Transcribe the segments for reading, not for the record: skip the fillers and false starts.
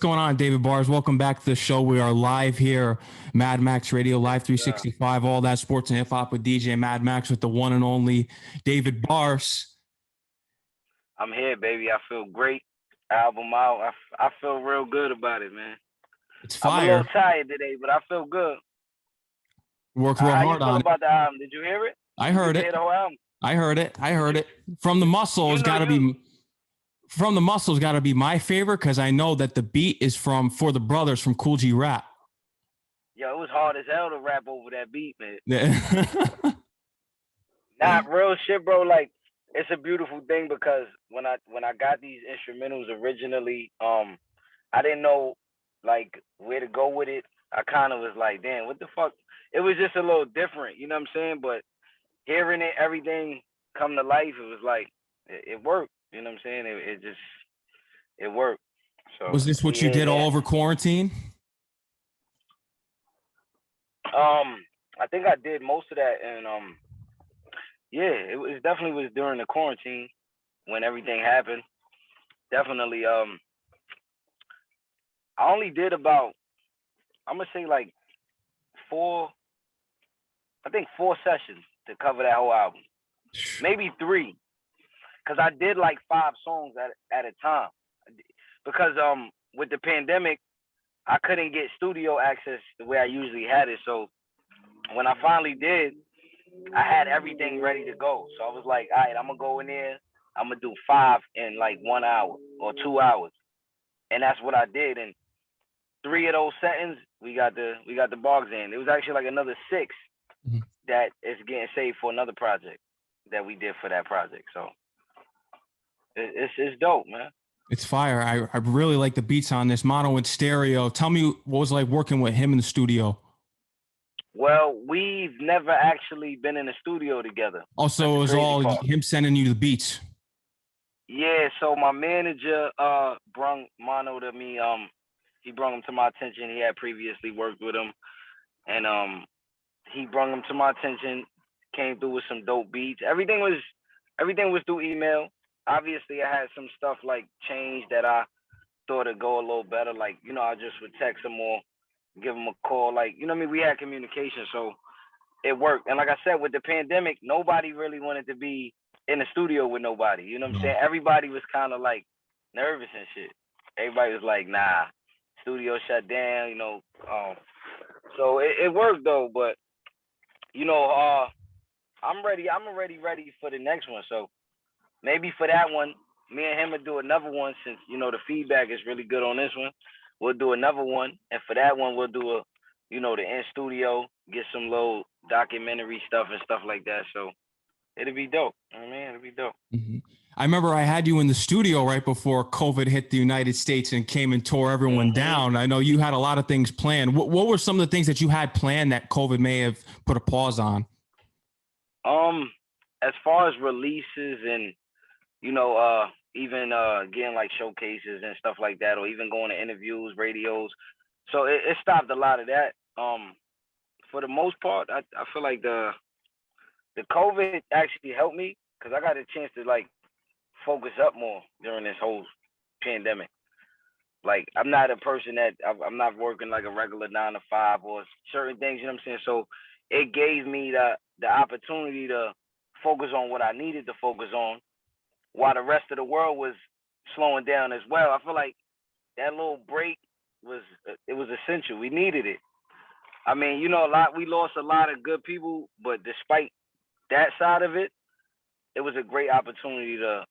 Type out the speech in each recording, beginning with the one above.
What's going on, David Bars? Welcome back to the show. We are live here, Mad Max Radio, Live Yeah, 365, all that sports and hip hop with DJ Mad Max with the one and only David Bars. I'm here, baby. I feel great. Album out. I feel real good about it, man. It's I'm a little fire. tired today, but I feel good. Worked real How you hard feel on it. about the album? Did you hear it? I You get heard to it. hear the whole album? I heard it. I heard You, it. From the you Muscles know got to you. be from the Muscles got to be my favorite because I know that the beat is from For the Brothers from Cool G Rap. Yo, it was hard as hell to rap over that beat, man. Yeah. Not real shit, bro. Like it's a beautiful thing because when I got these instrumentals originally, I didn't know like where to go with it. I kind of was like, damn, what the fuck? It was just a little different, you know what I'm saying? But hearing it, everything come to life, it was like it worked. You know what I'm saying? It just it worked. So Was this we what you here did all there. over quarantine? I think I did most of that, and yeah, it was definitely was during the quarantine when everything happened. Definitely, I only did about I'm gonna say like four, I think 4 sessions to cover that whole album, maybe three, because I did like 5 songs at a time, because with the pandemic I couldn't get studio access the way I usually had it. So when I finally did, I had everything ready to go. So I was like, all right, I'm gonna go in there. I'm gonna do 5 in like 1 hour or 2 hours, and that's what I did. And three of those settings, we got the bogs in. It was actually like another six Mhm. that is getting saved for another project that we did for that project. So it's dope, man. It's fire. I really like the beats on this mono and stereo. Tell me what was like working with him in the studio. Well, we've never actually been in the studio together. That's Also, it the was crazy all part. him sending you the beats. Yeah, so my manager brung Mono to me. He brought him to my attention. He had previously worked with him, and he brought him to my attention. Came through with some dope beats. Everything was through email. Obviously, I had some stuff like changed that I thought it'd go a little better. Like I just would text him or give him a call. Like what I mean, we had communication, so it worked. And like I said, with the pandemic, nobody really wanted to be in the studio with nobody. You know what I'm No. saying? Everybody was kind of like nervous and shit. Everybody was like, nah, studio shut down, so it worked though, but you know, uh I'm ready. I'm already ready for the next one. So maybe for that one, me and him will do another one since the feedback is really good on this one. We'll do another one, and for that one, we'll do the in studio, get some little documentary stuff and stuff like that. So it'll be dope. I mean, it'll be dope. Mhm. I remember I had you in the studio right before COVID hit the United States and came and tore everyone hmm down. I know you had a lot of things planned. What were some of the things that you had planned that COVID may have put a pause on? Um, as far as releases and even getting like showcases and stuff like that, or even going to interviews, radios. So it stopped a lot of that. For the most part, I feel like the COVID actually helped me because I got a chance to like focus up more during this whole pandemic. Like I'm not a person that I'm not working like a regular 9 to 5 or certain things. You know what I'm saying? So it gave me the opportunity to focus on what I needed to focus on while the rest of the world was slowing down as well. I feel like that little break was it was essential. We needed it. I mean, we lost a lot of good people, but despite that side of it, it was a great opportunity to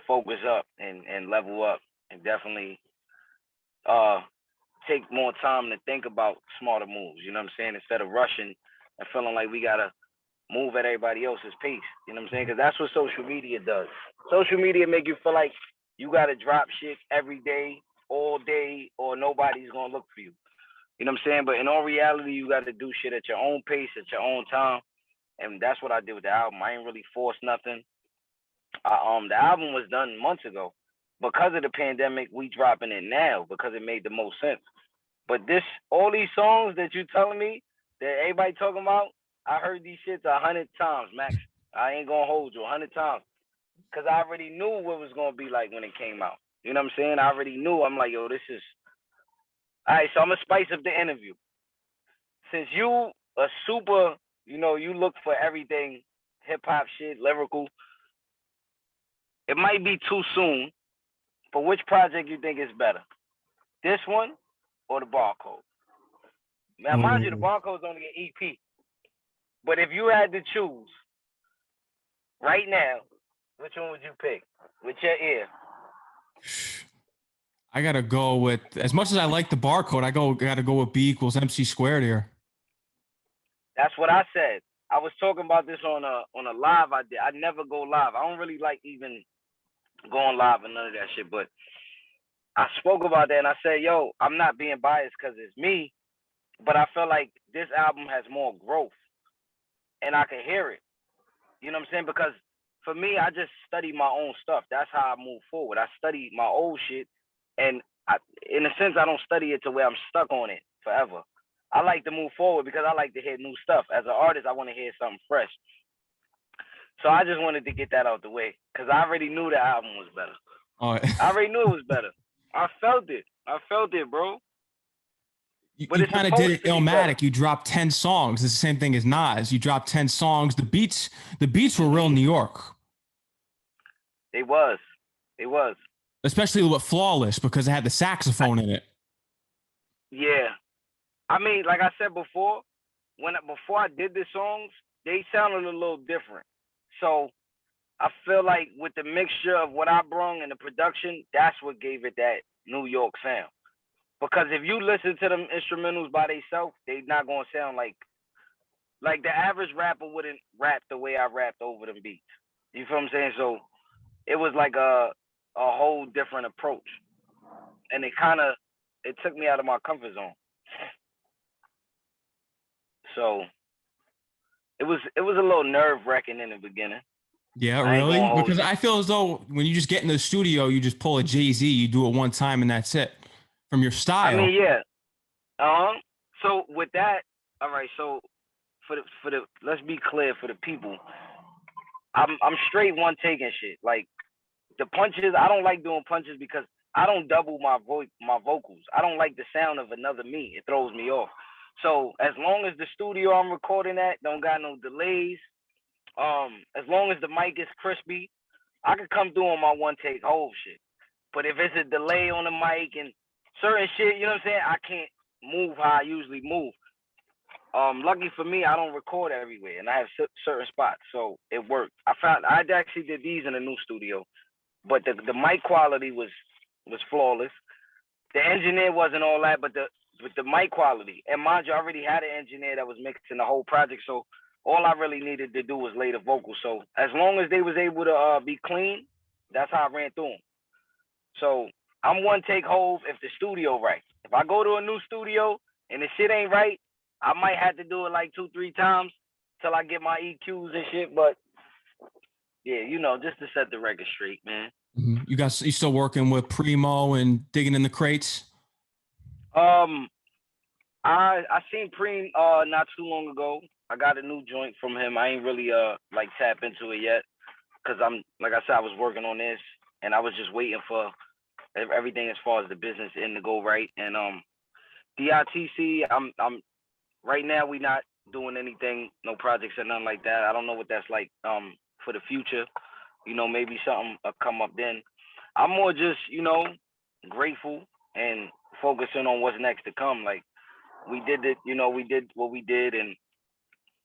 focus up and level up and definitely uh take more time to think about smarter moves. You know what I'm saying? Instead of rushing and feeling like we gotta move at everybody else's pace. You know what I'm saying? Because that's what social media does. Social media make you feel like you gotta drop shit every day, all day, or nobody's gonna look for you. You know what I'm saying? But in all reality, you got to do shit at your own pace, at your own time, and that's what I did with the album. I ain't really forced nothing. The album was done months ago. Because of the pandemic, we dropping it now because it made the most sense. But all these songs that you telling me that everybody talking about, I heard these shits 100 times, Max. I ain't gonna hold you 100 times because I already knew what it was gonna be like when it came out. You know what I'm saying? I already knew. I'm like, yo, this is All right, so I'm gonna spice up the interview. Since you a super, you look for everything, hip hop shit, lyrical. It might be too soon, but which project you think is better? This one or the Barcode? Now, mind you, the Oh. Barcode's only an EP. But if you had to choose right now, which one would you pick? With your ear. I gotta go with, as much as I like the Barcode, gotta go with B equals MC squared here. That's what I said. I was talking about this on a live I did. I never go live. I don't really like even going live and none of that shit. But I spoke about that and I said, yo, I'm not being biased because it's me, but I feel like this album has more growth and I can hear it. You know what I'm saying? Because for me, I just study my own stuff. That's how I move forward. I study my old shit, and in a sense, I don't study it to where I'm stuck on it forever. I like to move forward because I like to hear new stuff. As an artist, I want to hear something fresh. So I just wanted to get that out the way because I already knew the album was better. Oh, I already knew it was better. I felt it. I felt it, bro. you But it's kind of supposed did it to be better. Illmatic. You dropped 10 songs. It's the same thing as Nas. You dropped 10 songs. The beats were real New York. It was. Especially with Flawless because it had the saxophone in it. Yeah. I mean, like I said before, before I did the songs, they sounded a little different. So I feel like with the mixture of what I brung and the production, that's what gave it that New York sound. Because if you listen to them instrumentals by themselves, they not gonna sound like the average rapper wouldn't rap the way I rapped over them beats. You feel what I'm saying? So it was like a whole different approach, and it took me out of my comfort zone. So it was a little nerve wracking in the beginning. Yeah, really? Because I feel as though when you just get in the studio, you just pull a Jay-Z, you do it one time and that's it. From your style. I mean, yeah. So with that, all right. So for the let's be clear for the people. I'm straight one taking shit. Like the punches, I don't like doing punches because I don't double my vocals. I don't like the sound of another me. It throws me off. So as long as the studio I'm recording at don't got no delays, as long as the mic is crispy, I could come through on my one take whole shit. But if it's a delay on the mic and certain shit, you know what I'm saying, I can't move how I usually move. Lucky for me, I don't record everywhere, and I have certain spots, so it worked. I actually did these in a new studio, but the mic quality was flawless. The engineer wasn't all that, but the mic quality, and mind you, I already had an engineer that was mixing the whole project, so all I really needed to do was lay the vocals. So as long as they was able to be clean, that's how I ran through them. So I'm one take Hove if the studio right. If I go to a new studio and the shit ain't right, I might have to do it like 2-3 times till I get my EQs and shit. But yeah, just to set the record straight, man. Mm-hmm. You still working with Primo and digging in the crates? I seen Preem not too long ago. I got a new joint from him. I ain't really like tap into it yet because I'm like I said, I was working on this and I was just waiting for everything as far as the business end to go right. And D.I.T.C, I'm right now we not doing anything, no projects or nothing like that. I don't know what that's like for the future. Maybe something will come up then. I'm more just, grateful and focusing on what's next to come. Like we did it, we did what we did and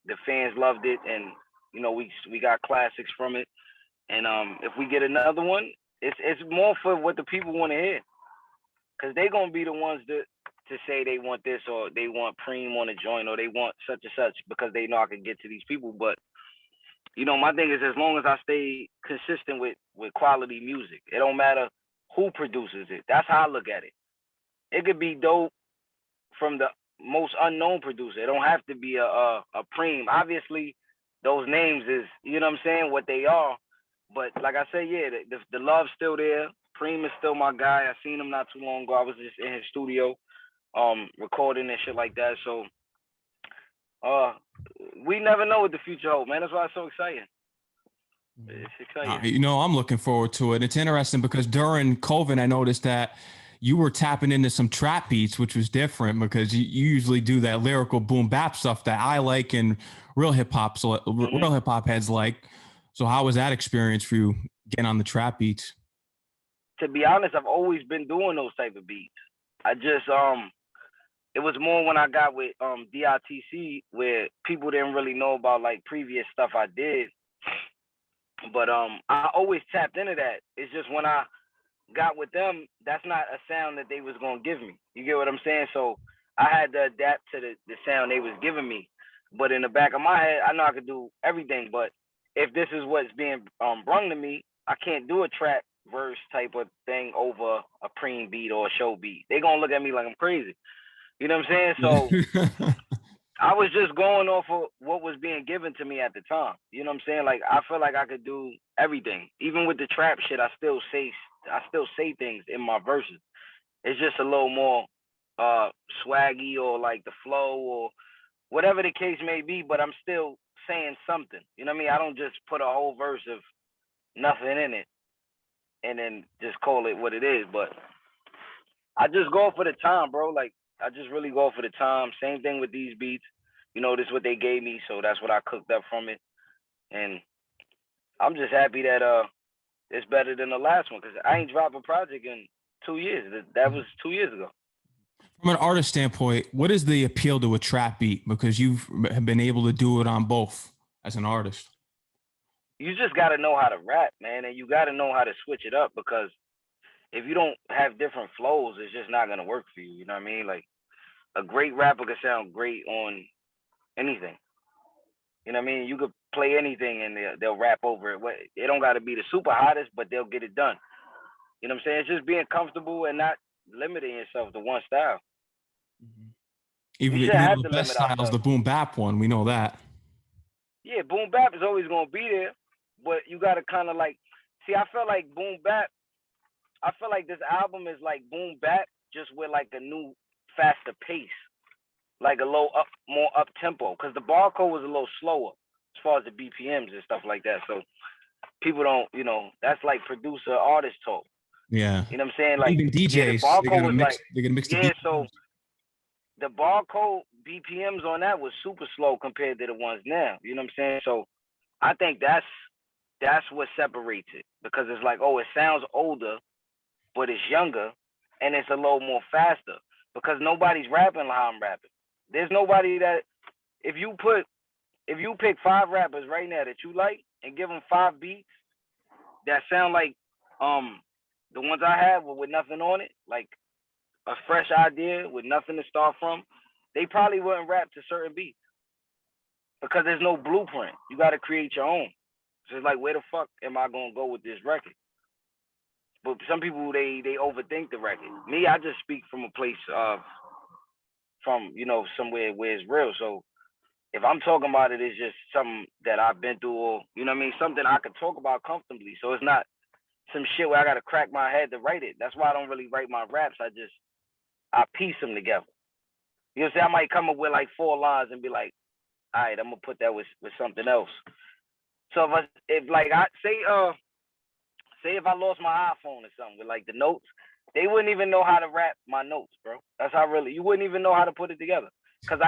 the fans loved it and we got classics from it. And if we get another one, it's more for what the people want to hear. Cause they gonna be the ones to say they want this or they want Preem on a joint or they want such and such because they know I can get to these people. But my thing is as long as I stay consistent with quality music, it don't matter who produces it. That's how I look at it. It could be dope from the most unknown producer. It don't have to be a Preem. Obviously, those names is what I'm saying, what they are. But like I said, yeah, the love's still there. Preem is still my guy. I seen him not too long ago. I was just in his studio, recording and shit like that. So, we never know what the future holds, man. That's why it's so exciting. It's exciting. I'm looking forward to it. It's interesting because during COVID, I noticed that you were tapping into some trap beats, which was different because you usually do that lyrical boom bap stuff that I like and real hip hop, so real hip hop heads like. So how was that experience for you getting on the trap beats? To be honest, I've always been doing those type of beats. I just it was more when I got with D.I.T.C where people didn't really know about like previous stuff I did. But I always tapped into that. It's just when I got with them, that's not a sound that they was gonna give me. You get what I'm saying? So I had to adapt to the sound they was giving me. But in the back of my head, I know I could do everything. But if this is what's being brung to me, I can't do a trap verse type of thing over a preem beat or a show beat. They gonna look at me like I'm crazy. You know what I'm saying? So I was just going off of what was being given to me at the time. You know what I'm saying? Like I feel like I could do everything. Even with the trap shit, I still say things in my verses. It's just a little more swaggy or like the flow or whatever the case may be, but I'm still saying something. You know what I mean? I don't just put a whole verse of nothing in it and then just call it what it is. But I just go for the time, bro. Like I just really go for the time. Same thing with these beats. You know, this is what they gave me, so that's what I cooked up from it. And I'm just happy that it's better than the last one because I ain't dropped a project in 2 years. That was 2 years ago. From an artist standpoint, what is the appeal to a trap beat? Because you've been able to do it on both as an artist. You just got to know how to rap, man, and you got to know how to switch it up because if you don't have different flows, it's just not gonna work for you. You know what I mean? Like a great rapper can sound great on anything. You know what I mean? You could play anything and they'll rap over it. It don't got to be the super hottest, but they'll get it done. You know what I'm saying? It's just being comfortable and not limiting yourself to one style. Even the best style is the boom bap one. We know that. Yeah, boom bap is always gonna be there, but you gotta kind of like see. I feel like boom bap. I feel like this album is like boom bap, just with like a new faster pace, like a more up tempo. Because the barcode was a little slower as far as the BPMs and stuff like that. So people don't, you know, that's like producer artist talk. Yeah. You know what I'm saying? Like even DJs, the barcode was like they're gonna mix the BPMs. So the barcode BPMs on that was super slow compared to the ones now. You know what I'm saying? So I think that's what separates it because it's like, oh, it sounds older, but it's younger and it's a little more faster because nobody's rapping like I'm rapping. There's nobody that if you pick 5 rappers right now that you like and give them 5 beats that sound like the ones I have with nothing on it, like a fresh idea with nothing to start from, they probably wouldn't rap to certain beats because there's no blueprint. You got to create your own. So it's like, where the fuck am I gonna go with this record? But some people they overthink the record. Me, I just speak from a place of from somewhere where it's real. So if I'm talking about it, it's just something that I've been through, or you know what I mean, something I could talk about comfortably. So it's not some shit where I gotta crack my head to write it. That's why I don't really write my raps. I piece them together. You know what I'm saying? I might come up with like 4 lines and be like, all right, I'm gonna put that with something else. So if I say if I lost my iPhone or something with like the notes, they wouldn't even know how to rap my notes, bro. That's how you wouldn't even know how to put it together. Cause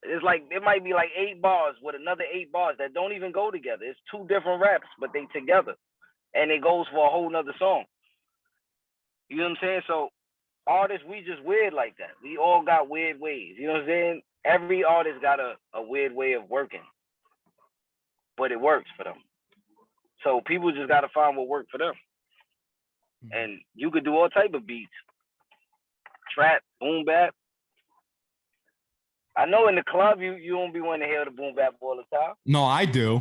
it's like, it might be like 8 bars with another 8 bars that don't even go together. It's 2 different raps, but they together. And it goes for a whole nother song. You know what I'm saying? So artists, we just weird like that. We all got weird ways. You know what I'm saying? Every artist got a weird way of working. But it works for them. So people just got to find what works for them. And you could do all type of beats. Trap, boom bap. I know in the club you don't be wanting to hear the boom bap all the time. No, I do.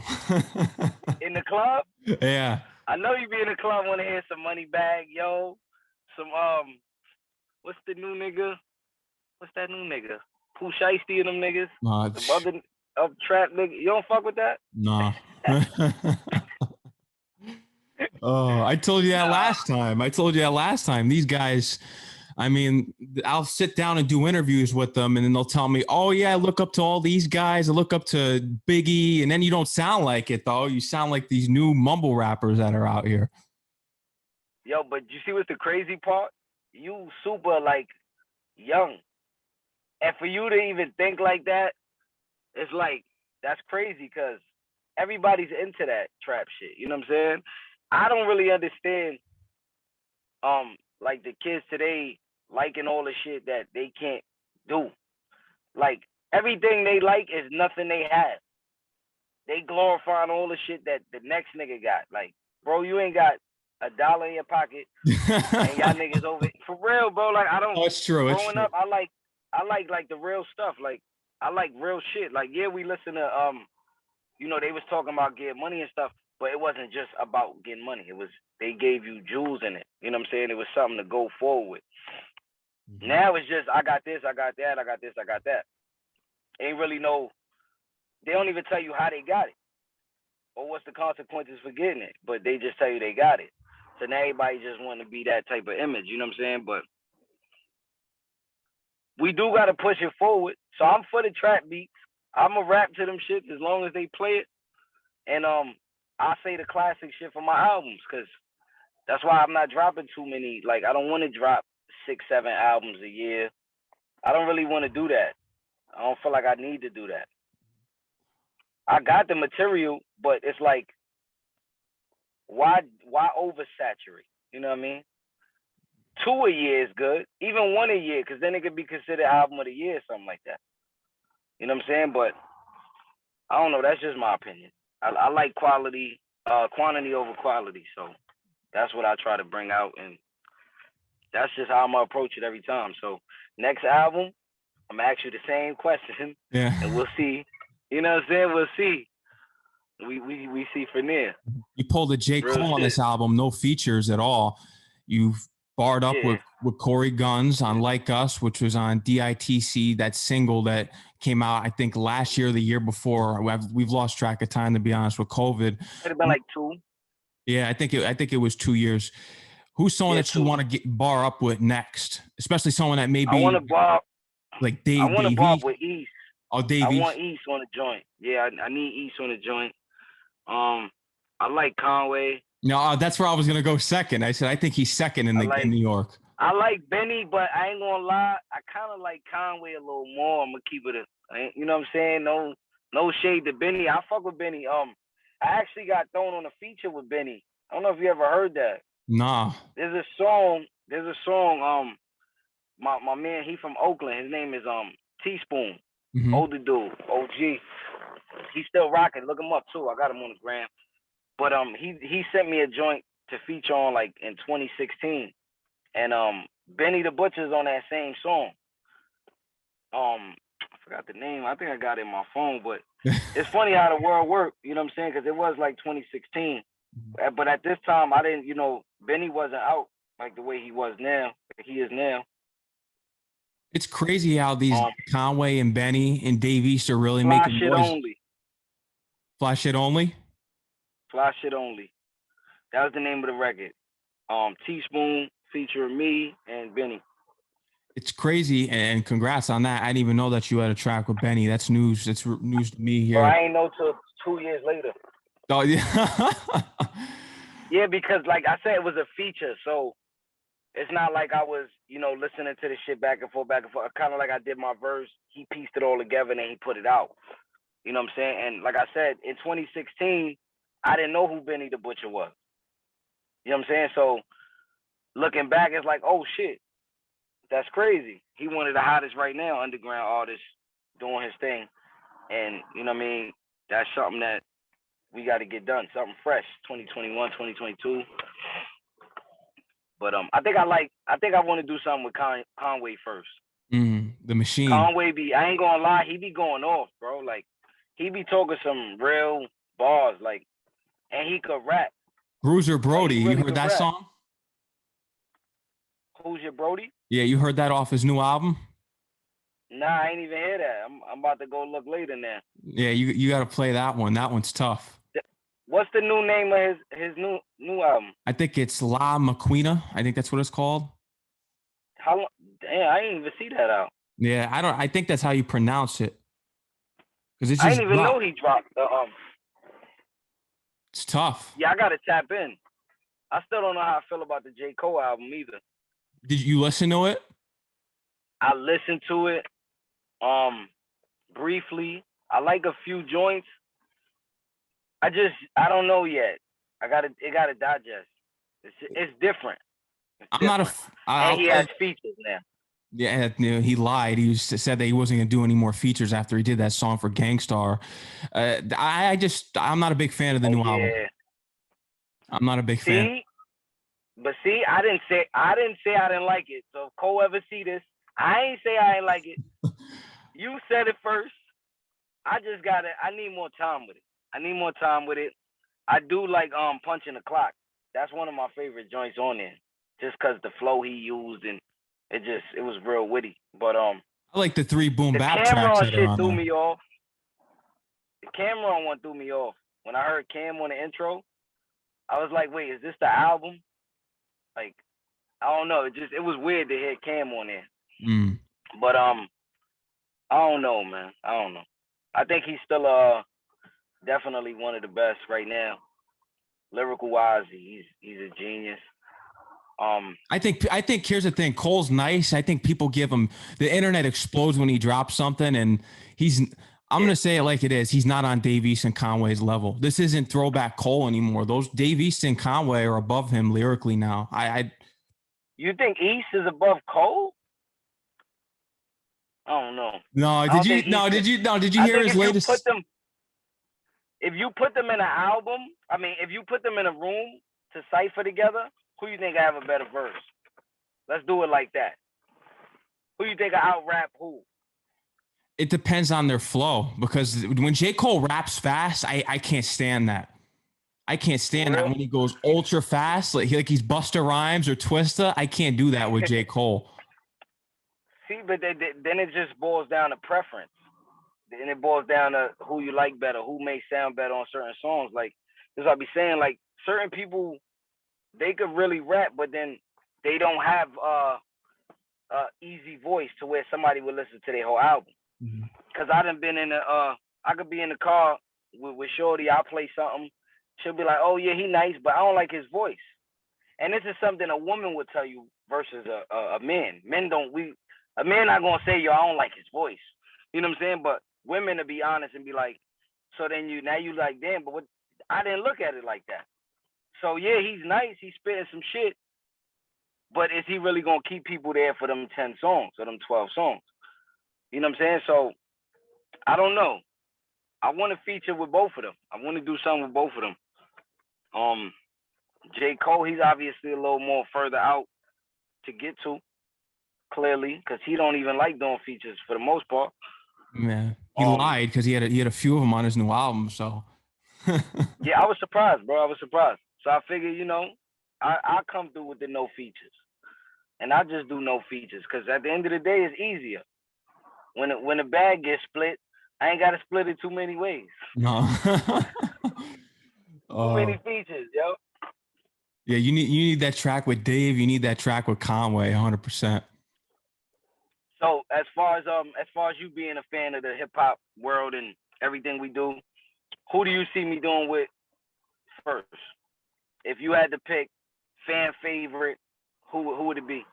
In the club? Yeah. I know you be in the club want to hear some Money Bag, yo. Some what's the new nigga? What's that new nigga? Pooh Shiesty and them niggas. The other trap nigga. You don't fuck with that? Nah. Oh, I told you that last time. These guys, I mean, I'll sit down and do interviews with them and then they'll tell me, oh yeah, I look up to all these guys. I look up to Biggie. And then you don't sound like it though. You sound like these new mumble rappers that are out here. Yo, but you see what's the crazy part? you super like young, and for you to even think like that, it's like that's crazy because everybody's into that trap shit. You know what I'm saying? I don't really understand like the kids today liking all the shit that they can't do. Like everything they like is nothing they have. They glorifying all the shit that the next nigga got. Like, bro, you ain't got $1 in your pocket, and y'all niggas over for real, bro. Like I don't. Oh, it's true. It's Growing true. up, I like the real stuff. Like I like real shit. Like yeah, we listen to they was talking about getting money and stuff, but it wasn't just about getting money. It was they gave you jewels in it. You know what I'm saying? It was something to go forward with. Mm-hmm. Now it's just I got this, I got that, I got this, I got that. Ain't really no. They don't even tell you how they got it or what's the consequences for getting it, but they just tell you they got it. So now everybody just want to be that type of image. You know what I'm saying? But we do got to push it forward. So I'm for the trap beats. I'm going to rap to them shits as long as they play it. And I say the classic shit for my albums because that's why I'm not dropping too many. Like, I don't want to drop 6, 7 albums a year. I don't really want to do that. I don't feel like I need to do that. I got the material, but it's like, why oversaturate? You know what I mean? 2 a year is good. Even 1 a year, because then it could be considered album of the year or something like that. You know what I'm saying? But I don't know. That's just my opinion. I like quantity over quality. So that's what I try to bring out. And that's just how I'm going to approach it every time. So next album, I'm going to ask you the same question. Yeah. And we'll see. You know what I'm saying? We'll see. We see from there. You pulled a J. Cole on this album, no features at all. You've barred up with Corey Guns on Like Us, which was on D.I.T.C, that single that came out, I think, last year or the year before. We've lost track of time, to be honest, with COVID. It'd have been like 2. Yeah, I think it was 2 years. Who's someone that you want to bar up with next? Especially someone that maybe I want to bar like Dave. I want to bar up with East. Oh, Dave. I want East on the joint. Yeah, I need East on the joint. I like Conway. No, that's where I was gonna go second. I said I think he's second in New York. I like Benny, but I ain't gonna lie. I kind of like Conway a little more. I'm gonna keep it. You know what I'm saying? No shade to Benny. I fuck with Benny. I actually got thrown on a feature with Benny. I don't know if you ever heard that. Nah. There's a song. My man, he from Oakland. His name is Teaspoon. Mm-hmm. Older dude, OG. He's still rocking. Look him up too. I got him on the gram. But he sent me a joint to feature on like in 2016, and Benny the Butcher's on that same song. I forgot the name. I think I got it in my phone, but it's funny how the world worked. You know what I'm saying? Because it was like 2016, but at this time I didn't. Benny wasn't out like the way he was now. He is now. It's crazy how these Conway and Benny and Dave East are really Fly making shit noise. Only. Fly shit only. Fly shit only. That was the name of the record. Teaspoon featuring me and Benny. It's crazy, and congrats on that. I didn't even know that you had a track with Benny. That's news. That's news to me here. Well, I ain't know till 2 years later. Oh yeah. Yeah, because like I said, it was a feature, so it's not like I was, listening to the shit back and forth. Kind of like I did my verse. He pieced it all together and then he put it out. You know what I'm saying? And like I said, in 2016, I didn't know who Benny the Butcher was. You know what I'm saying? So looking back, it's like, oh shit, that's crazy. He one of the hottest right now, underground artist doing his thing. And you know what I mean? That's something that we got to get done. Something fresh, 2021, 2022. But I think I want to do something with Conway first. The machine. Conway I ain't gonna lie, he be going off, bro. Like he be talking some real bars, like, and he could rap. Bruiser Brody, really you heard that song? Who's your Brody? Yeah, you heard that off his new album? Nah, I ain't even hear that. I'm about to go look later now. Yeah, you got to play that one. That one's tough. What's the new name of his new album? I think it's La Maquina. I think that's what it's called. How long? Damn, I didn't even see that out. Yeah, I think that's how you pronounce it. Because it's I just didn't even know he dropped the It's tough. Yeah, I gotta tap in. I still don't know how I feel about the J. Cole album either. Did you listen to it? I listened to it briefly. I like a few joints. I don't know yet. It gotta digest. It's different. It's I'm not a. different. And I'll he tell has you. features now. Yeah, he lied. Said that he wasn't gonna do any more features after he did that song for Gangstar. I'm not a big fan of the Oh new album. yeah. I'm not a big fan. See, but see, I didn't say I didn't like it. So if Cole ever see this, I ain't say I ain't like it. You said it first. I need more time with it. I need more time with it. I do like punching the clock. That's one of my favorite joints on there. Just cause the flow he used and it was real witty. But I like the 3 boom the bap tracks Cameron that are shit on threw there. me off. The Cameron one threw me off. When I heard Cam on the intro, I was like, wait, is this the album? Like, I don't know. It was weird to hear Cam on there. Mm. But I don't know, man. I don't know. I think he's still definitely one of the best right now. Lyrical wise, he's a genius. I think here's the thing. Cole's nice. I think people give him the internet explodes when he drops something, and he's. I'm gonna say it like it is. He's not on Dave East and Conway's level. This isn't throwback Cole anymore. Those Dave East and Conway are above him lyrically now. You think East is above Cole? I don't know. No, I don't think did you I hear think his latest? if you put them in an album, I mean, if you put them in a room to cipher together, who you think I have a better verse? Let's do it like that. Who you think I out rap who? It depends on their flow because when J. Cole raps fast, I can't stand that. I can't stand that when he goes ultra fast, like he's Busta Rhymes or Twista. I can't do that with J. Cole. See, but then it just boils down to preference. And it boils down to who you like better, who may sound better on certain songs. Like, as I be saying, like, certain people, they could really rap, but then they don't have easy voice to where somebody would listen to their whole album. Because I done been in I could be in the car with Shorty, I'll play something. She'll be like, oh, yeah, he nice, but I don't like his voice. And this is something a woman would tell you versus a man. A man not going to say, yo, I don't like his voice. You know what I'm saying? But women to be honest and be like, so then you like, damn, but I didn't look at it like that. So yeah, he's nice, he's spitting some shit, but is he really gonna keep people there for them 10 songs or them 12 songs? You know what I'm saying? So I don't know. I want to feature with both of them. I want to do something with both of them. J. Cole, he's obviously a little more further out to get to, clearly, because he don't even like doing features for the most part. Man, he lied because he had a few of them on his new album. So yeah, I was surprised, bro. I was surprised. So I figured, I come through with the no features, and I just do no features because at the end of the day, it's easier. When the bag gets split, I ain't got to split it too many ways. no. Too many features, yo. Yeah, you need that track with Dave. You need that track with Conway, 100%. So as far as you being a fan of the hip hop world and everything we do, who do you see me doing with first? If you had to pick fan favorite, who would it be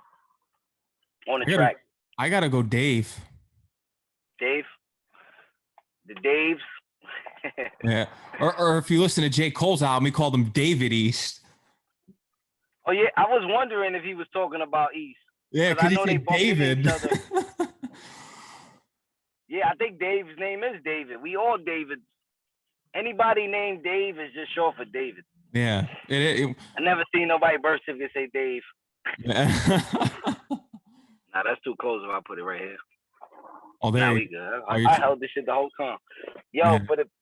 on the track? I gotta go Dave. Dave? The Daves? Yeah. Or if you listen to J. Cole's album, he called him David East. Oh yeah, I was wondering if he was talking about East. Yeah, because he said David. Yeah, I think Dave's name is David. We all Davids. Anybody named Dave is just short for David. Yeah. I never seen nobody birth certificate say Dave. Yeah. Nah, that's too close if I put it right here. Oh, there. Nah, we good. I held this shit the whole time. Yo, yeah.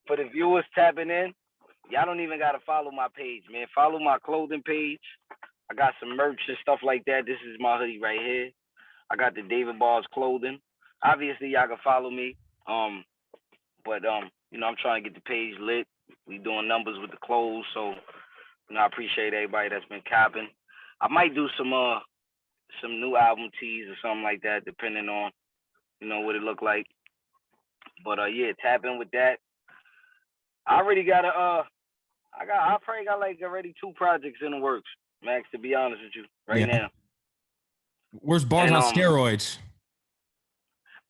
for the viewers tapping in, y'all don't even gotta follow my page, man. Follow my clothing page. I got some merch and stuff like that. This is my hoodie right here. I got the David Bars clothing. Obviously, y'all can follow me. But I'm trying to get the page lit. We doing numbers with the clothes, so I appreciate everybody that's been copping. I might do some new album teas or something like that, depending on what it look like. But yeah, tap in with that. I already got I probably got like already 2 projects in the works, Max, to be honest with you, right now. Where's Bars And on Steroids?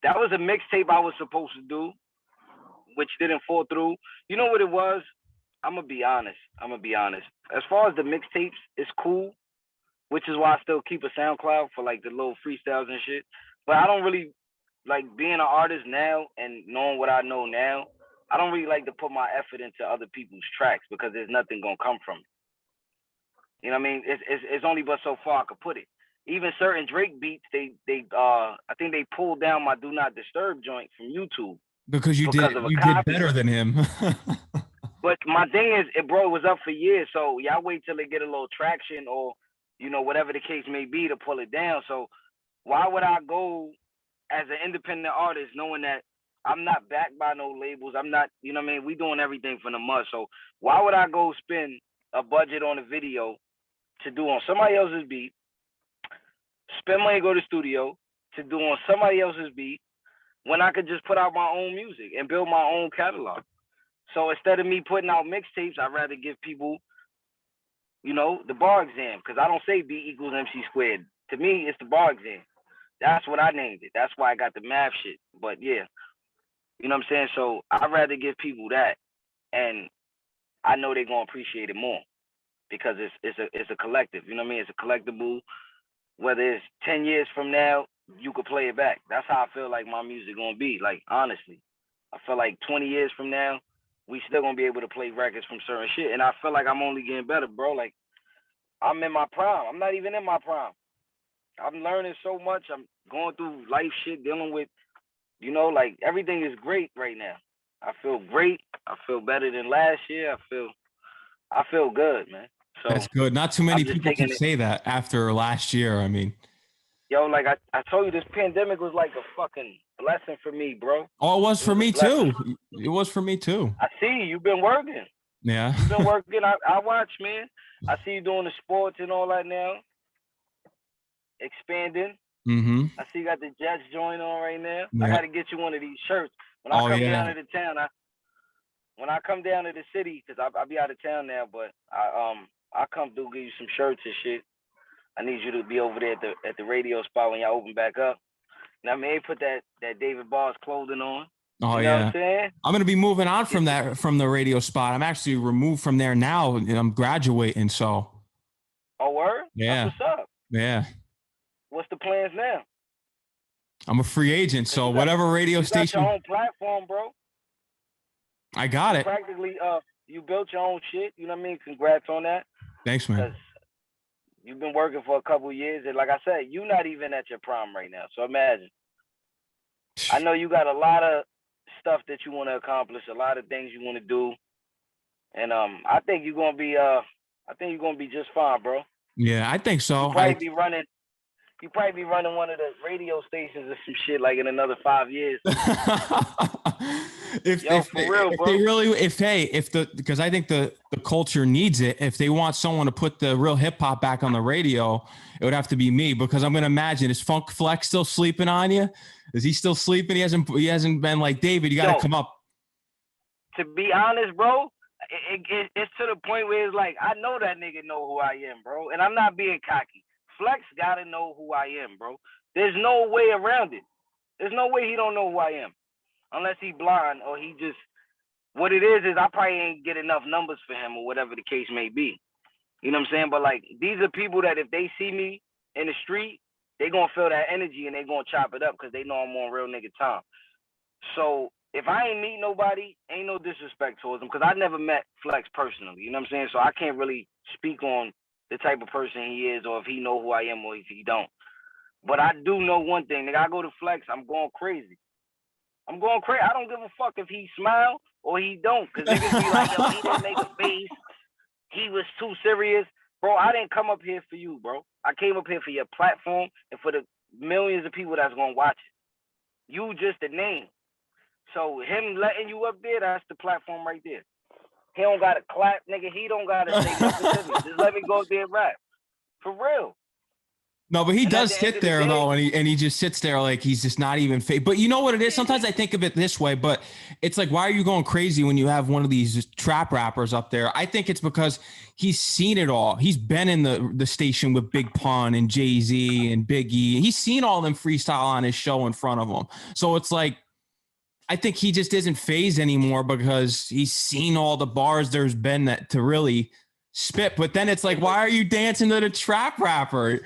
that was a mixtape I was supposed to do, which didn't fall through. You know what it was? I'm gonna be honest. As far as the mixtapes, it's cool, which is why I still keep a SoundCloud for like the little freestyles and shit. But I don't really like being an artist now and knowing what I know now. I don't really like to put my effort into other people's tracks because there's nothing gonna come from it. You know what I mean? It's only but so far I could put it. Even certain Drake beats, I think they pulled down my Do Not Disturb joint from YouTube Because you because did of a you did copy. better than him. But my thing is, it was up for years. So y'all wait till they get a little traction or, whatever the case may be to pull it down. So why would I go as an independent artist knowing that I'm not backed by no labels? I'm not, you know what I mean? We doing everything from the mud. So why would I go spend a budget on a video to do on somebody else's beat, spend money to go to the studio to do on somebody else's beat when I could just put out my own music and build my own catalog? So instead of me putting out mixtapes, I'd rather give people, the bar exam, because I don't say B equals MC squared. To me, it's the bar exam. That's what I named it. That's why I got the math shit. But yeah, you know what I'm saying? So I'd rather give people that, and I know they're gonna appreciate it more because it's a collective. You know what I mean? It's a collectible. Whether it's 10 years from now, you could play it back. That's how I feel like my music gonna be. Like honestly, I feel like 20 years from now, we still gonna be able to play records from certain shit. And I feel like I'm only getting better, bro. Like I'm in my prime. I'm not even in my prime. I'm learning so much. I'm going through life shit, dealing with, like everything is great right now. I feel great. I feel better than last year. I feel good, man. So That's good. Not too many I'm just people can taking it. say that after last year. I mean, Yo, like I told you, this pandemic was like a fucking blessing for me, bro. oh, it was It for was a me blessing. too. It was for me too. I see you've been working. Yeah. You've been working. I watch, man. I see you doing the sports and all that now. Expanding. Mm-hmm. I see you got the Jets joint on right now. I Yeah. got to get you one of these shirts. When I Oh come down yeah. to the town, when I come down to the city, because I be out of town now, but I come through, give you some shirts and shit. I need you to be over there at the radio spot when y'all open back up. Now, I mean, put that David Barnes clothing on. Oh You know what yeah. I'm saying? I'm gonna be moving on from the radio spot. I'm actually removed from there now, and I'm graduating. So. Oh, word? That's Yeah. what's up. Yeah. What's the plans now? I'm a free agent, so whatever radio you got station. your own platform, bro. I got it. Practically, you built your own shit. You know what I mean? Congrats on that. Thanks, man. Because you've been working for a couple of years, and like I said, you're not even at your prime right now. So imagine. I know you got a lot of stuff that you want to accomplish, a lot of things you want to do, and I think you're gonna be just fine, bro. Yeah, I think so. You probably be running. You probably be running one of the radio stations or some shit like in another 5 years. Because I think the culture needs it. If they want someone to put the real hip hop back on the radio, it would have to be me, because I'm gonna imagine, is Funk Flex still sleeping on you? Is he still sleeping? He hasn't been like, David, you got to come up. To be honest, bro, it's to the point where it's like, I know that nigga know who I am, bro, and I'm not being cocky. Flex gotta know who I am, bro. There's no way around it. There's no way he don't know who I am, unless he blind or he just. What it is I probably ain't get enough numbers for him or whatever the case may be. You know what I'm saying? But like, these are people that if they see me in the street, they gonna feel that energy and they gonna chop it up because they know I'm on real nigga time. So if I ain't meet nobody, ain't no disrespect towards him, because I never met Flex personally. You know what I'm saying? So I can't really speak on the type of person he is, or if he know who I am or if he don't. But I do know one thing, nigga. I go to Flex, I'm going crazy. I'm going crazy. I don't give a fuck if he smile or he don't, because niggas be like, yo, he didn't make a face. He was too serious. Bro, I didn't come up here for you, bro. I came up here for your platform and for the millions of people that's going to watch it. You just a name. So him letting you up there, that's the platform right there. He don't got to clap, nigga. He don't got to say nothing to me. Just let me go up there and rap. For real. No, but he And at does the end sit of the there day, though, and he just sits there like he's just not even fake. But you know what it is? Sometimes I think of it this way, but it's like, why are you going crazy when you have one of these trap rappers up there? I think it's because he's seen it all. He's been in the station with Big Pun and Jay-Z and Big E. He's seen all them freestyle on his show in front of him. So it's like, I think he just isn't phased anymore because he's seen all the bars there's been that to really spit. But then it's like, why are you dancing to the trap rapper?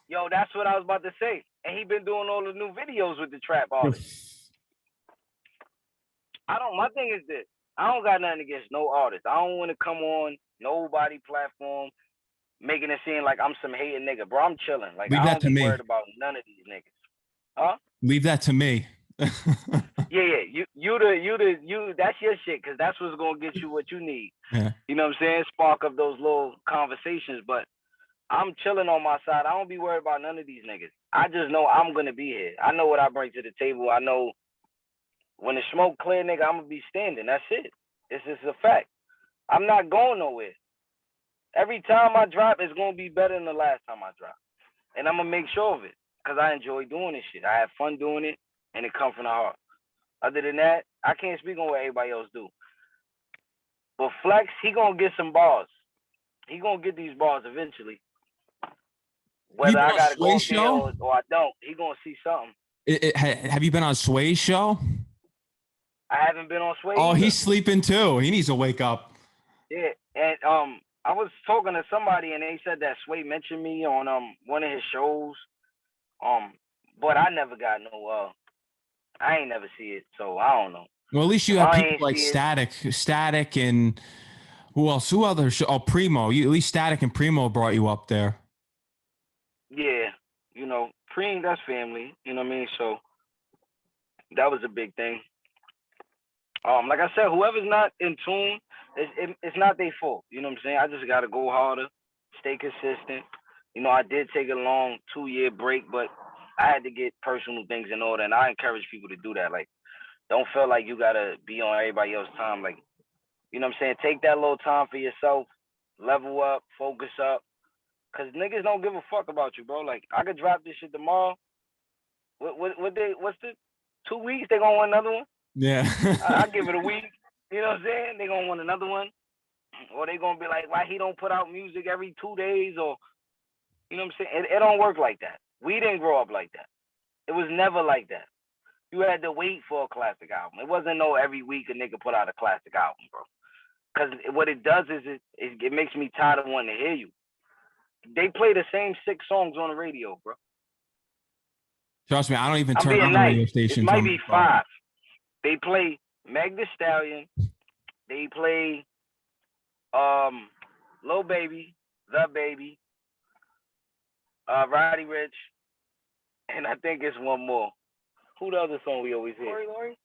yo, that's what I was about to say. And he been doing all the new videos with the trap artists. My thing is this. I don't got nothing against no artist. I don't want to come on nobody platform making it seem like I'm some hating nigga, bro. I'm chilling. Like, Leave I that don't to be me. worried about none of these niggas. Huh? Leave that to me. Yeah. You. That's your shit, cause that's what's gonna get you what you need. Yeah. You know what I'm saying? Spark up those little conversations. But I'm chilling on my side. I don't be worried about none of these niggas. I just know I'm gonna be here. I know what I bring to the table. I know when the smoke clear, nigga, I'm gonna be standing. That's it. It's just a fact. I'm not going nowhere. Every time I drop, it's gonna be better than the last time I drop, and I'm gonna make sure of it, cause I enjoy doing this shit. I have fun doing it, and it comes from the heart. Other than that, I can't speak on what everybody else do. But Flex, he gonna get some bars. He gonna get these bars eventually. Have you Whether been I on gotta go Sway's up there show? or I don't, he gonna see something. Have you been on Sway's show? I haven't been on Sway Oh, either. he's sleeping too. He needs to wake up. Yeah, and I was talking to somebody and they said that Sway mentioned me on one of his shows. But I never got no I ain't never see it, so I don't know. Well, at least you If have I people ain't like see it, Static, and who else? Who other? Oh, Primo. You at least Static and Primo brought you up there. yeah, you know, Preem, that's family. You know what I mean? So that was a big thing. Like I said, whoever's not in tune, it's not their fault. You know what I'm saying? I just gotta go harder, stay consistent. You know, I did take a long 2-year break, but I had to get personal things in order, and I encourage people to do that. Like, don't feel like you gotta be on everybody else's time. Like, you know what I'm saying? Take that little time for yourself, level up, focus up, cause niggas don't give a fuck about you, bro. Like, I could drop this shit tomorrow. What's the 2 weeks? They gonna want another one? Yeah. I give it a week. You know what I'm saying? They gonna want another one, or they gonna be like, why he don't put out music every 2 days, or you know what I'm saying? It don't work like that. We didn't grow up like that. It was never like that. You had to wait for a classic album. It wasn't no every week a nigga put out a classic album, bro. Because what it does is it makes me tired of wanting to hear you. They play the same 6 songs on the radio, bro. Trust me, I don't even I'm turn being on the nice. radio It stations might on be my phone. 5. They play Meg The Stallion. They play Lil Baby, The Baby, Roddy Rich, and I think it's one more. Who the other song we always hear? Lori?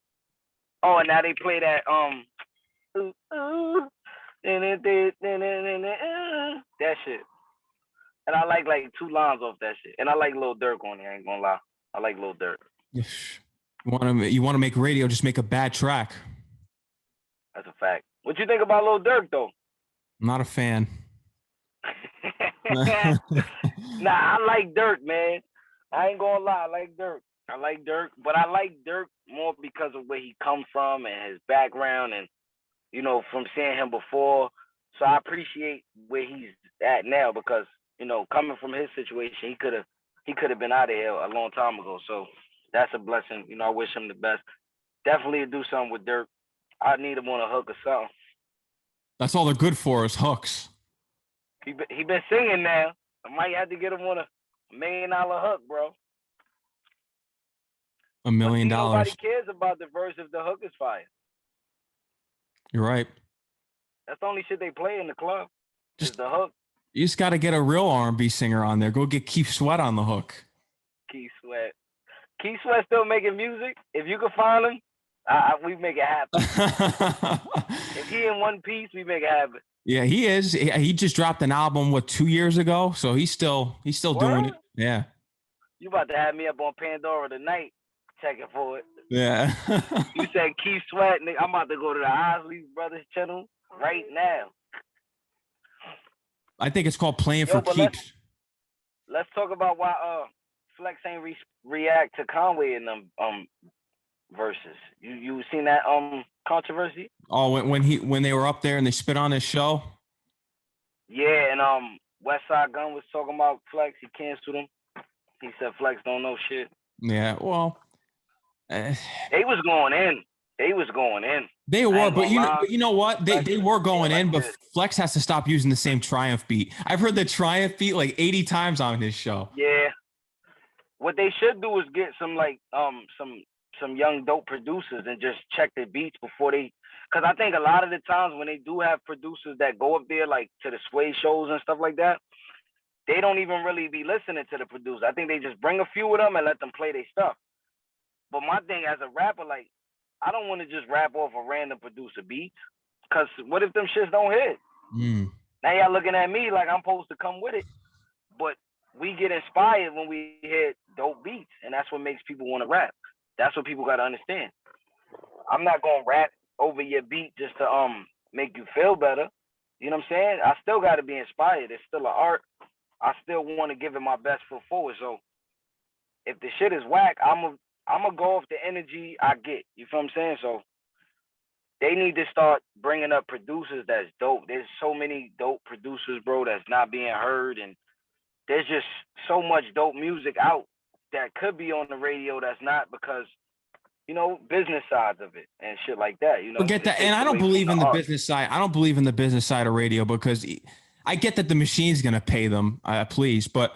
Oh, and now they play that ooh, ooh, that shit. And I like 2 lines off that shit. And I like Lil Durk on there, I ain't gonna lie. I like Lil Durk. You want to make radio, just make a bad track. That's a fact. What you think about Lil Durk though? I'm not a fan. Nah, I like Durk, man. I ain't gonna lie, I like Durk, but I like Durk more because of where he come from and his background, and you know, from seeing him before. So I appreciate where he's at now because, you know, coming from his situation, he could have been out of here a long time ago. So that's a blessing. You know, I wish him the best. Definitely do something with Durk. I need him on a hook or something. That's all they're good for is hooks. He been singing now. I might have to get him on a $1 million hook, bro. $1 million. But see, nobody cares about the verse if the hook is fire. You're right. That's the only shit they play in the club. Just the hook. You just got to get a real R&B singer on there. Go get Keith Sweat on the hook. Keith Sweat still making music. If you could find him, we make it happen. If he in one piece, we make it happen. Yeah, he is. He just dropped an album 2 years ago, so he's still doing it. Yeah. You about to have me up on Pandora tonight, checking for it. Yeah. You said Keith Sweat, nigga. I'm about to go to the Isley Brothers channel right now. I think it's called Playing for Keeps. let's talk about why Flex ain't react to Conway in them verses. You seen that controversy? Oh, when they were up there and they spit on his show. Yeah, and West Side Gun was talking about Flex. He canceled him. He said Flex don't know shit. Yeah, well, they was going in. They was going in. They were, but you know what? They were going in, but this. Flex has to stop using the same Triumph beat. I've heard the Triumph beat like 80 times on his show. Yeah. What they should do is get some like some young dope producers and just check their beats before they, because I think a lot of the times when they do have producers that go up there like to the Sway shows and stuff like that, they don't even really be listening to the producer. I think they just bring a few of them and let them play their stuff. But my thing as a rapper, like, I don't want to just rap off a random producer beat, because what if them shits don't hit? Now y'all looking at me like I'm supposed to come with it, but we get inspired when we hit dope beats, and that's what makes people want to rap. That's what people got to understand. I'm not going to rap over your beat just to make you feel better. You know what I'm saying? I still got to be inspired. It's still an art. I still want to give it my best foot forward. So if the shit is whack, I'm going to go off the energy I get. You feel what I'm saying? So they need to start bringing up producers that's dope. There's so many dope producers, bro, that's not being heard, and there's just so much dope music out that could be on the radio that's not, because, you know, business sides of it and shit like that. You know, forget that. And I don't believe in the business side. I don't believe in the business side of radio, because I get that the machine's going to pay them, please. But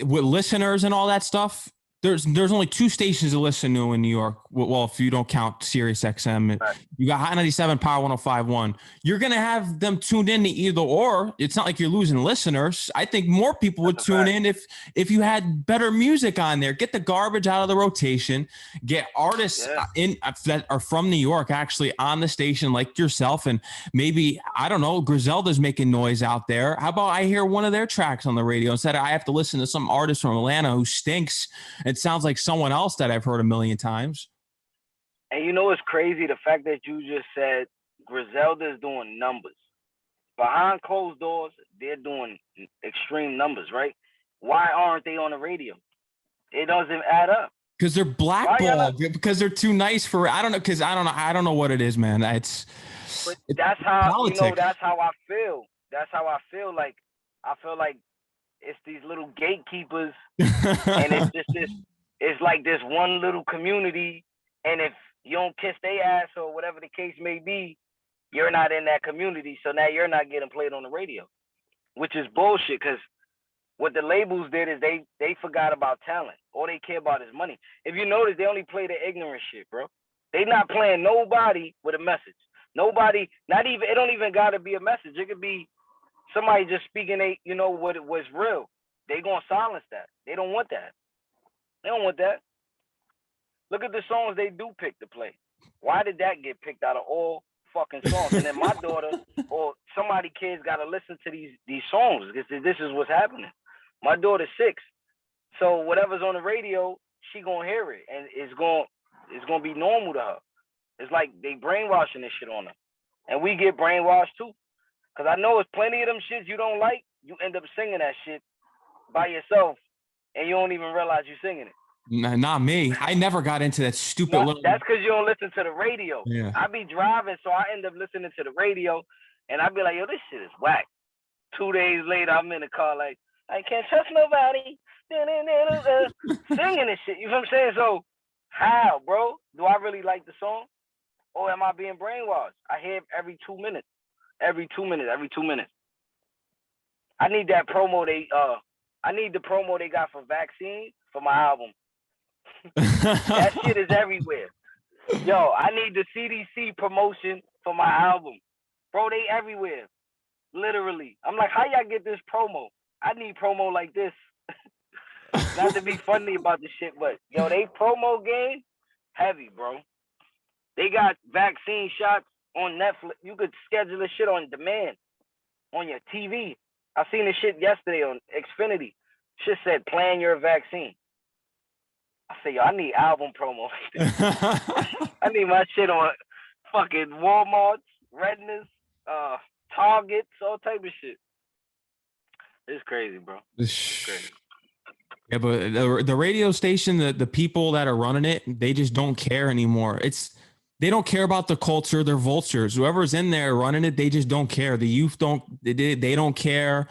with listeners and all that stuff, there's only 2 stations to listen to in New York. Well, if you don't count Sirius XM, right. You got Hot 97, Power 105.1. You're going to have them tuned in to either or. It's not like you're losing listeners. I think more people would tune in if you had better music on there. Get the garbage out of the rotation. Get artists in that are from New York actually on the station, like yourself. And maybe, I don't know, Griselda's making noise out there. How about I hear one of their tracks on the radio instead of I have to listen to some artist from Atlanta who stinks. It sounds like someone else that I've heard a million times. And you know, it's crazy, the fact that you just said Griselda is doing numbers. Behind closed doors, they're doing extreme numbers, right? Why aren't they on the radio? It doesn't add up. Because they're blackballed. Because they're too nice for. I don't know. Because I don't know what it is, man. But that's how politics. You know. That's how I feel. That's how I feel. Like I feel like it's these little gatekeepers, and it's just this. It's like this one little community, and if you don't kiss their ass or whatever the case may be, you're not in that community. So now you're not getting played on the radio, which is bullshit. Because what the labels did is they forgot about talent. All they care about is money. If you notice, they only play the ignorant shit, bro. They not playing nobody with a message. Nobody, not even, it don't even gotta be a message. It could be somebody just speaking what was real. They gonna silence that. They don't want that. They don't want that. Look at the songs they do pick to play. Why did that get picked out of all fucking songs? And then my daughter or somebody kids gotta listen to these songs because this is what's happening. My daughter's 6, so whatever's on the radio, she gonna hear it, and it's gonna be normal to her. It's like they brainwashing this shit on her, and we get brainwashed too. Cause I know it's plenty of them shits you don't like. You end up singing that shit by yourself, and you don't even realize you're singing it. Not me. I never got into that stupid little. That's because you don't listen to the radio. Yeah. I be driving, so I end up listening to the radio, and I be like, yo, this shit is whack. 2 days later, I'm in the car like, I can't trust nobody. Singing this shit. You know what I'm saying? So how, bro? Do I really like the song? Or am I being brainwashed? I hear it every 2 minutes. Every 2 minutes. I need that promo I need the promo they got for Vaccine for my album. That shit is everywhere. Yo, I need the CDC promotion for my album. Bro, they everywhere. Literally. I'm like, how y'all get this promo? I need promo like this. Not to be funny about the shit, but yo, they promo game heavy, bro. They got vaccine shots on Netflix. You could schedule this shit on demand on your TV. I seen this shit yesterday on Xfinity. Shit said, plan your vaccine. I say, yo, I need album promo. I need my shit on fucking Walmart's, Redness, Targets, all type of shit. It's crazy, bro. It's crazy. Yeah, but the radio station, the people that are running it, they just don't care anymore. They don't care about the culture. They're vultures. Whoever's in there running it, they just don't care. The youth don't. They don't care.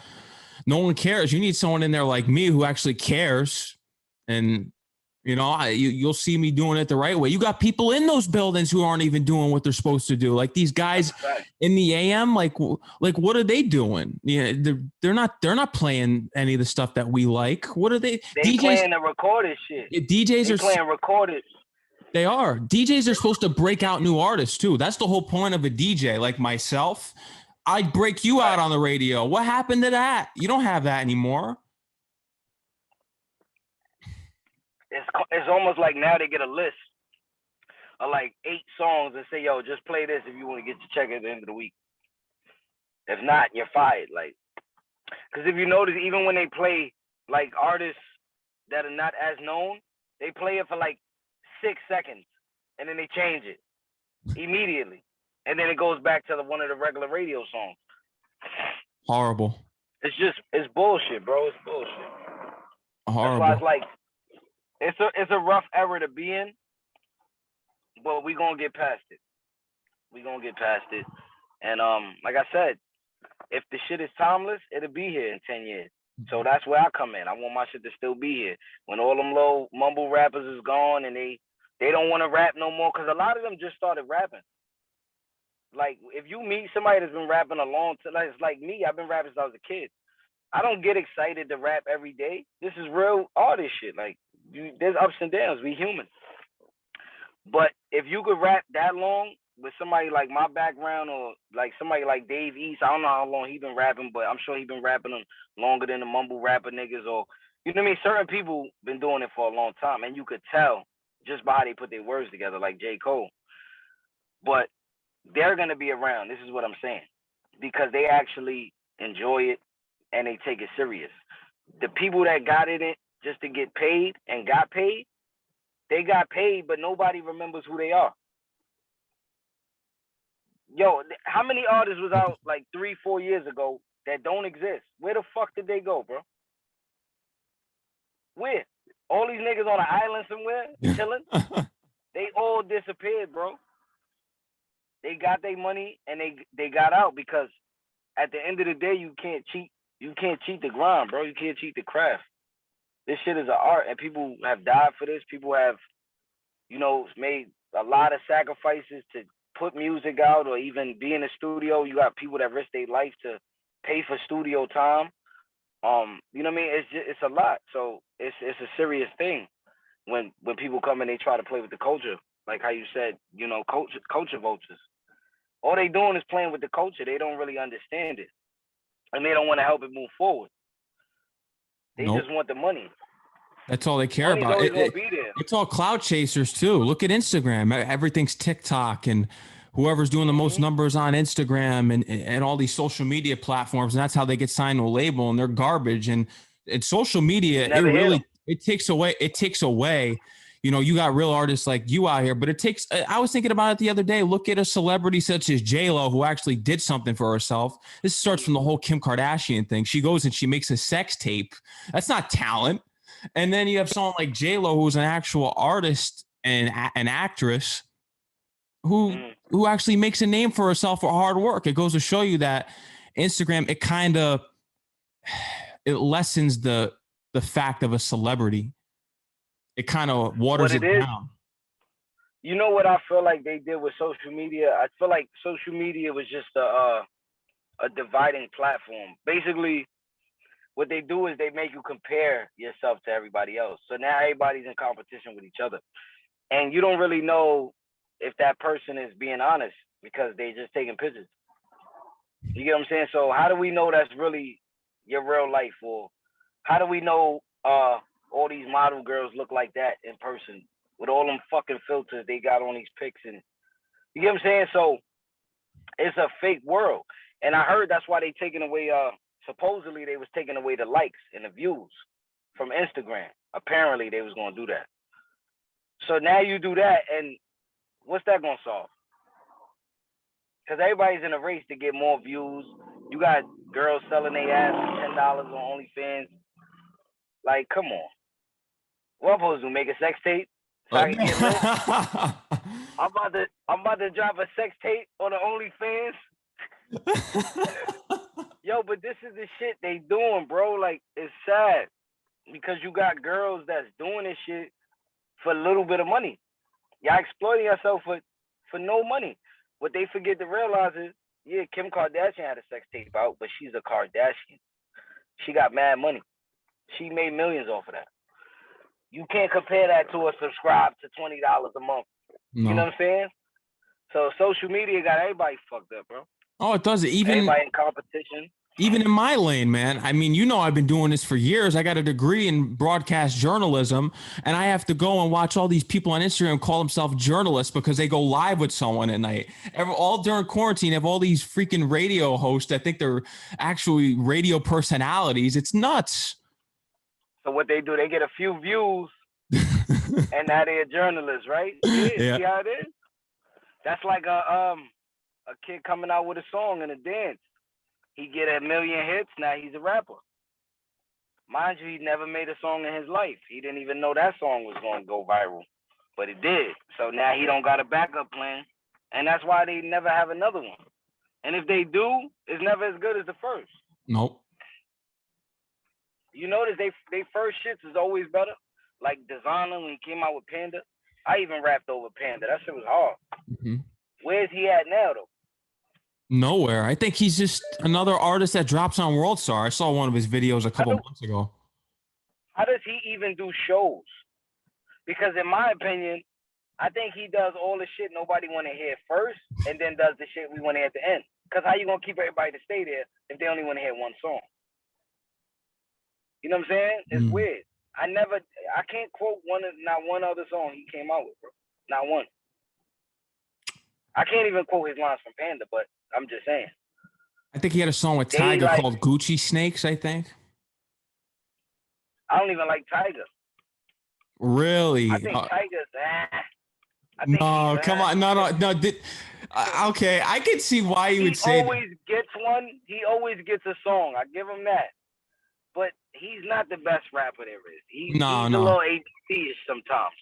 No one cares. You need someone in there like me who actually cares. And you'll see me doing it the right way. You got people in those buildings who aren't even doing what they're supposed to do. Like these That's guys a fact. in the AM, like what are they doing? Yeah, they're not playing any of the stuff that we like. What are they? They DJs playing the recorded shit. DJs They are playing recorded. they are DJs are supposed to break out new artists too. That's the whole point of a DJ. Like myself, I'd break you out Right. on the radio. What happened to that? You don't have that anymore. It's almost like now they get a list of like 8 songs and say, yo, just play this if you want to get your check at the end of the week. If not, you're fired. Like, because if you notice, even when they play like artists that are not as known, they play it for like 6 seconds and then they change it immediately, and then it goes back to one of the regular radio songs. Horrible. It's bullshit, bro. It's bullshit. That's why Horrible. it's like it's a rough era to be in, but we gonna get past it. We gonna get past it, and like I said, if the shit is timeless, it'll be here in 10 years. So that's where I come in. I want my shit to still be here when all them low mumble rappers is gone and they don't want to rap no more, because a lot of them just started rapping. Like, if you meet somebody that's been rapping a long time, like me, I've been rapping since I was a kid. I don't get excited to rap every day. This is real artist shit. Like, there's ups and downs. We human. But if you could rap that long with somebody like my background, or like somebody like Dave East, I don't know how long he been rapping, but I'm sure he been rapping them longer than the mumble rapper niggas, or you know what I mean? Certain people been doing it for a long time, and you could tell just by how they put their words together, like J. Cole. But they're gonna be around. This is what I'm saying, because they actually enjoy it and they take it serious. The people that got in it just to get paid and got paid, they got paid, but nobody remembers who they are. Yo, how many artists was out like 3-4 years ago that don't exist? Where the fuck did they go, bro? Where? All these niggas on an island somewhere chilling? They all disappeared, bro. They got their money and they got out, because at the end of the day, you can't cheat. You can't cheat the grind, bro. You can't cheat the craft. This shit is an art, and people have died for this. People have, made a lot of sacrifices to put music out or even be in the studio. You got people that risk their life to pay for studio time. You know what I mean? It's a lot. So it's a serious thing when people come and they try to play with the culture, like how you said, culture vultures. All they doing is playing with the culture. They don't really understand it, and they don't want to help it move forward. They Nope. just want the money. That's all they care Money's about. always gonna be there. It's all cloud chasers too. Look at Instagram. Everything's TikTok, and whoever's doing the most numbers on Instagram and all these social media platforms, and that's how they get signed to a label, and they're garbage. And it's social media, Never hear them. it takes away. You got real artists like you out here, but it takes. I was thinking about it the other day. Look at a celebrity such as J-Lo, who actually did something for herself. This starts from the whole Kim Kardashian thing. She goes and she makes a sex tape. That's not talent. And then you have someone like J-Lo, who's an actual artist and an actress who actually makes a name for herself for hard work. It goes to show you that Instagram, it lessens the fact of a celebrity. It kind of waters it down. You know what I feel like they did with social media? I feel like social media was just a dividing platform. Basically, what they do is they make you compare yourself to everybody else. So now everybody's in competition with each other. And you don't really know if that person is being honest, because they just taking pictures. You get what I'm saying? So how do we know that's really your real life? Or how do we know all these model girls look like that in person with all them fucking filters they got on these pics? And you get what I'm saying? So it's a fake world. And I heard that's why they taking away supposedly they was taking away the likes and the views from Instagram. Apparently they was gonna do that. So now you do that, and what's that gonna solve? Because everybody's in a race to get more views. You got girls selling their ass for $10 on OnlyFans. Like, come on. What I'm supposed to do? Make a sex tape so I can get lit? I'm about to drop a sex tape on the OnlyFans. Yo, but this is the shit they doing, bro. Like, it's sad because you got girls that's doing this shit for a little bit of money. Y'all exploiting yourself for no money. What they forget to realize is, yeah, Kim Kardashian had a sex tape out, but she's a Kardashian. She got mad money. She made millions off of that. You can't compare that to a subscribe to $20 a month. No. You know what I'm saying? So social media got everybody fucked up, bro. Oh, it does. Even everybody in competition. Even in my lane, man. I mean, you know, I've been doing this for years. I got a degree in broadcast journalism, and I have to go and watch all these people on Instagram call themselves journalists because they go live with someone at night. All during quarantine, have all these freaking radio hosts that think they're actually radio personalities. It's nuts. So what they do, they get a few views, and now they're journalists, right? Yeah. See how it is? That's like a kid coming out with a song and a dance. He get 1 million hits, now he's a rapper. Mind you, he never made a song in his life. He didn't even know that song was going to go viral, but it did. So now he don't got a backup plan, and that's why they never have another one. And if they do, it's never as good as the first. Nope. You notice they first shits is always better. Like Designer when he came out with Panda. I even rapped over Panda. That shit was hard. Mm-hmm. Where's he at now, though? Nowhere. I think he's just another artist that drops on World Star. I saw one of his videos a couple months ago. How does he even do shows? Because in my opinion, I think he does all the shit nobody want to hear first, and then does the shit we want to hear at the end. Because how you gonna keep everybody to stay there if they only want to hear one song? You know what I'm saying? It's weird. I can't quote not one other song he came out with, bro. Not one. I can't even quote his lines from Panda, but I'm just saying. I think he had a song with Tyga called Gucci Snakes, I think. I don't even like Tyga. Really? I think Tyga's no, come on. No. Okay, I can see why you would say that. He always gets one. He always gets a song. I give him that. But he's not the best rapper there is. He's a little ABC-ish sometimes.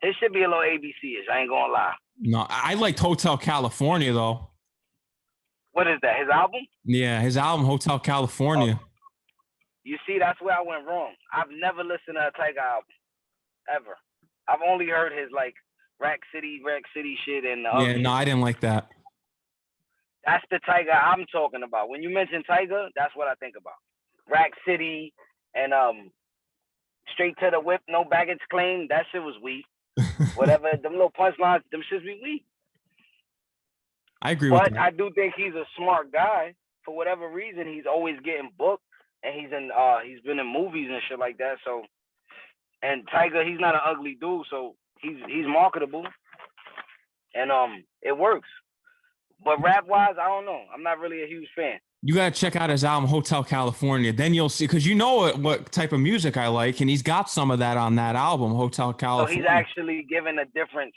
It should be a little ABC-ish. I ain't gonna lie. No, I liked Hotel California, though. What is that, his album? Yeah, his album, Hotel California. Oh. You see, that's where I went wrong. I've never listened to a Tyga album, ever. I've only heard his, like, Rack City shit and yeah, no, I didn't like that. That's the Tyga I'm talking about. When you mention Tyga, that's what I think about. Rack City and Straight to the Whip, No Baggage Claim, that shit was weak. Whatever, them little punchlines, them shits be weak. I agree with that. But I do think he's a smart guy. For whatever reason, he's always getting booked, and he's been in movies and shit like that. So, and Tyga, he's not an ugly dude, so he's marketable, and it works. But rap wise, I don't know. I'm not really a huge fan. You gotta check out his album Hotel California. Then you'll see, because you know what type of music I like, and he's got some of that on that album, Hotel California. So he's actually given a different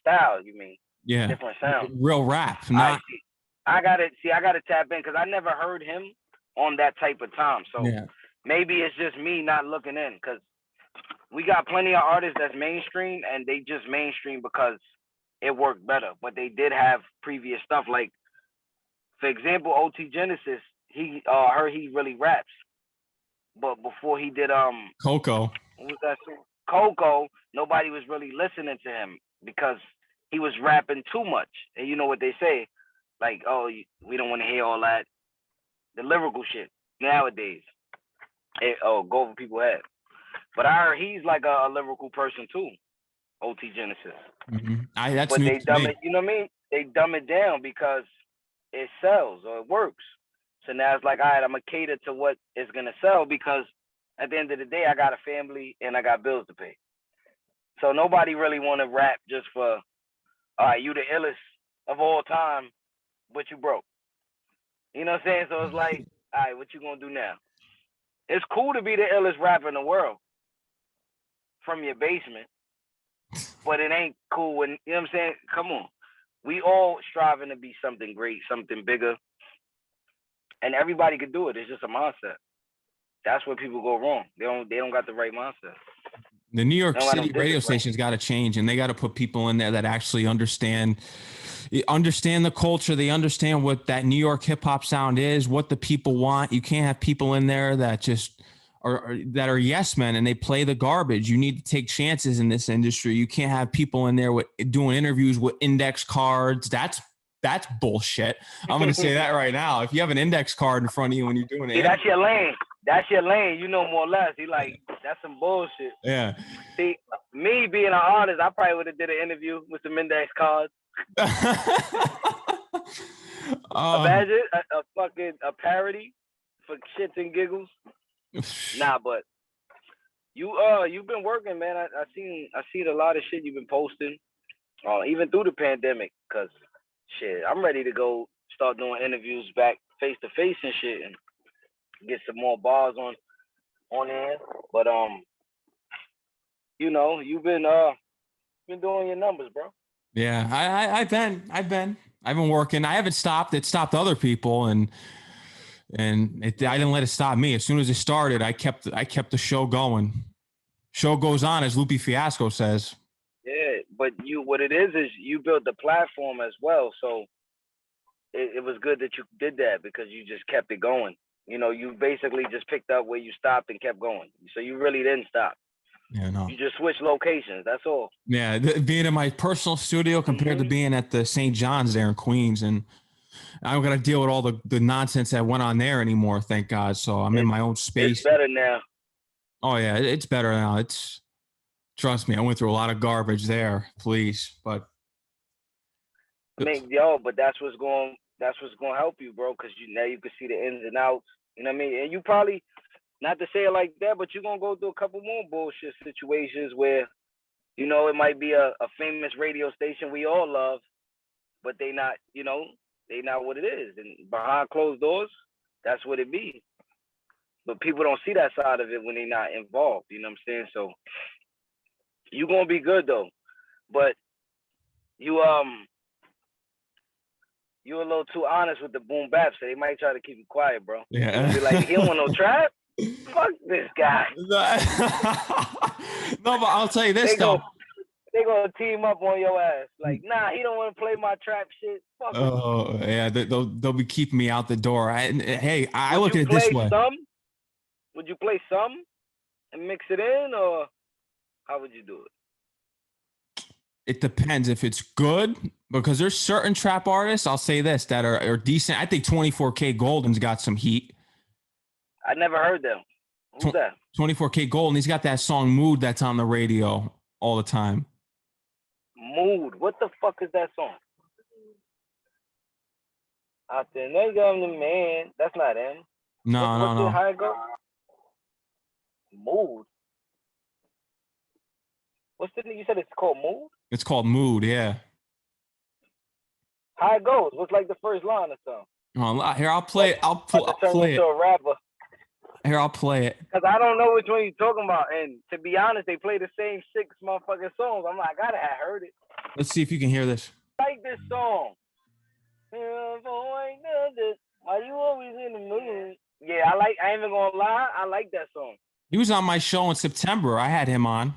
style. You mean? Yeah. Different sound. Real rap. Not. I gotta tap in because I never heard him on that type of time. So maybe it's just me not looking in, because we got plenty of artists that's mainstream, and they just mainstream because it worked better. But they did have previous stuff, like, for example, OT Genesis, he really raps. But before he did Coco. What was that song? Coco, nobody was really listening to him because he was rapping too much. And you know what they say, like, oh, we don't want to hear all that, the lyrical shit nowadays. Go over people's head. But I heard he's like a lyrical person too, OT Genesis. Mm-hmm. That's but new they to dumb me. it, you know what I mean? They dumb it down because it sells or it works. So now it's like, all right, I'm gonna cater to what is gonna sell, because at the end of the day, I got a family and I got bills to pay. So nobody really want to rap just for, all right, you the illest of all time, but you broke. You know what I'm saying? So it's like, all right, what you gonna do now? It's cool to be the illest rapper in the world from your basement, but it ain't cool when, you know what I'm saying? Come on. We all striving to be something great, something bigger, and everybody could do it. It's just a mindset. That's where people go wrong. They don't got the right mindset. The New York No, I don't City radio discipline. station's got to change, and they got to put people in there that actually understand the culture. They understand what that New York hip hop sound is, what the people want. You can't have people in there that just that are yes men and they play the garbage. You need to take chances in this industry. You can't have people in there with doing interviews with index cards. That's bullshit. I'm going to say that right now. If you have an index card in front of you when you're doing it, that's your lane. That's your lane. You know, more or less. He like, that's some bullshit. Yeah. See, me being an artist, I probably would have did an interview with some index cards. Imagine a fucking parody for shits and giggles. Nah, but you've been working, man. I seen a lot of shit you've been posting, even through the pandemic. Cause shit, I'm ready to go start doing interviews back face to face and shit, and get some more bars on there. But you know, you've been doing your numbers, bro. Yeah, I've been working. I haven't stopped. It stopped other people, and I didn't let it stop me. As soon as it started, I kept the show going. Show goes on, as Lupe Fiasco says. Yeah, but what it is you built the platform as well. So it was good that you did that, because you just kept it going. You know, you basically just picked up where you stopped and kept going. So you really didn't stop. Yeah, no. You just switched locations. That's all. Yeah, being in my personal studio compared to being at the St. John's there in Queens, and I don't got to deal with all the nonsense that went on there anymore. Thank God. So I'm in my own space. It's better now. Oh yeah, it's better now. Trust me, I went through a lot of garbage there. Please, but I mean, but that's what's going to help you, bro. Because now you can see the ins and outs. You know what I mean? And you probably, not to say it like that, but you're gonna go through a couple more bullshit situations where, you know, it might be a famous radio station we all love, but they not what it is. And behind closed doors, that's what it be. But people don't see that side of it when they're not involved. You know what I'm saying? So you're gonna be good though. But you're a little too honest with the boom bap, so they might try to keep you quiet, bro. Yeah. Be like, he don't want no trap. Fuck this guy. No, but I'll tell you this though. They gonna team up on your ass. Like, nah, he don't want to play my trap shit. Fuck oh yeah, they'll be keeping me out the door. I look at it this way. Would you play some and mix it in, or how would you do it? It depends if it's good, because there's certain trap artists, I'll say this, that are decent. I think 24K Golden's got some heat. I never heard them. Who's that? 24K Golden. He's got that song Mood that's on the radio all the time. Mood. What the fuck is that song? I think they got the man. That's not him. No. How it go? Mood. What's the thing you said? It's called Mood. It's called Mood. Yeah. How it goes? What's like the first line or something? Here, I'll play it. I'll play it. A rapper. Here, I'll play it. Because I don't know which one you're talking about. And to be honest, they play the same 6 motherfucking songs. I'm like, I gotta have heard it. Let's see if you can hear this. I like this song. Why you always in the mood? Yeah, I ain't even gonna lie, I like that song. He was on my show in September. I had him on.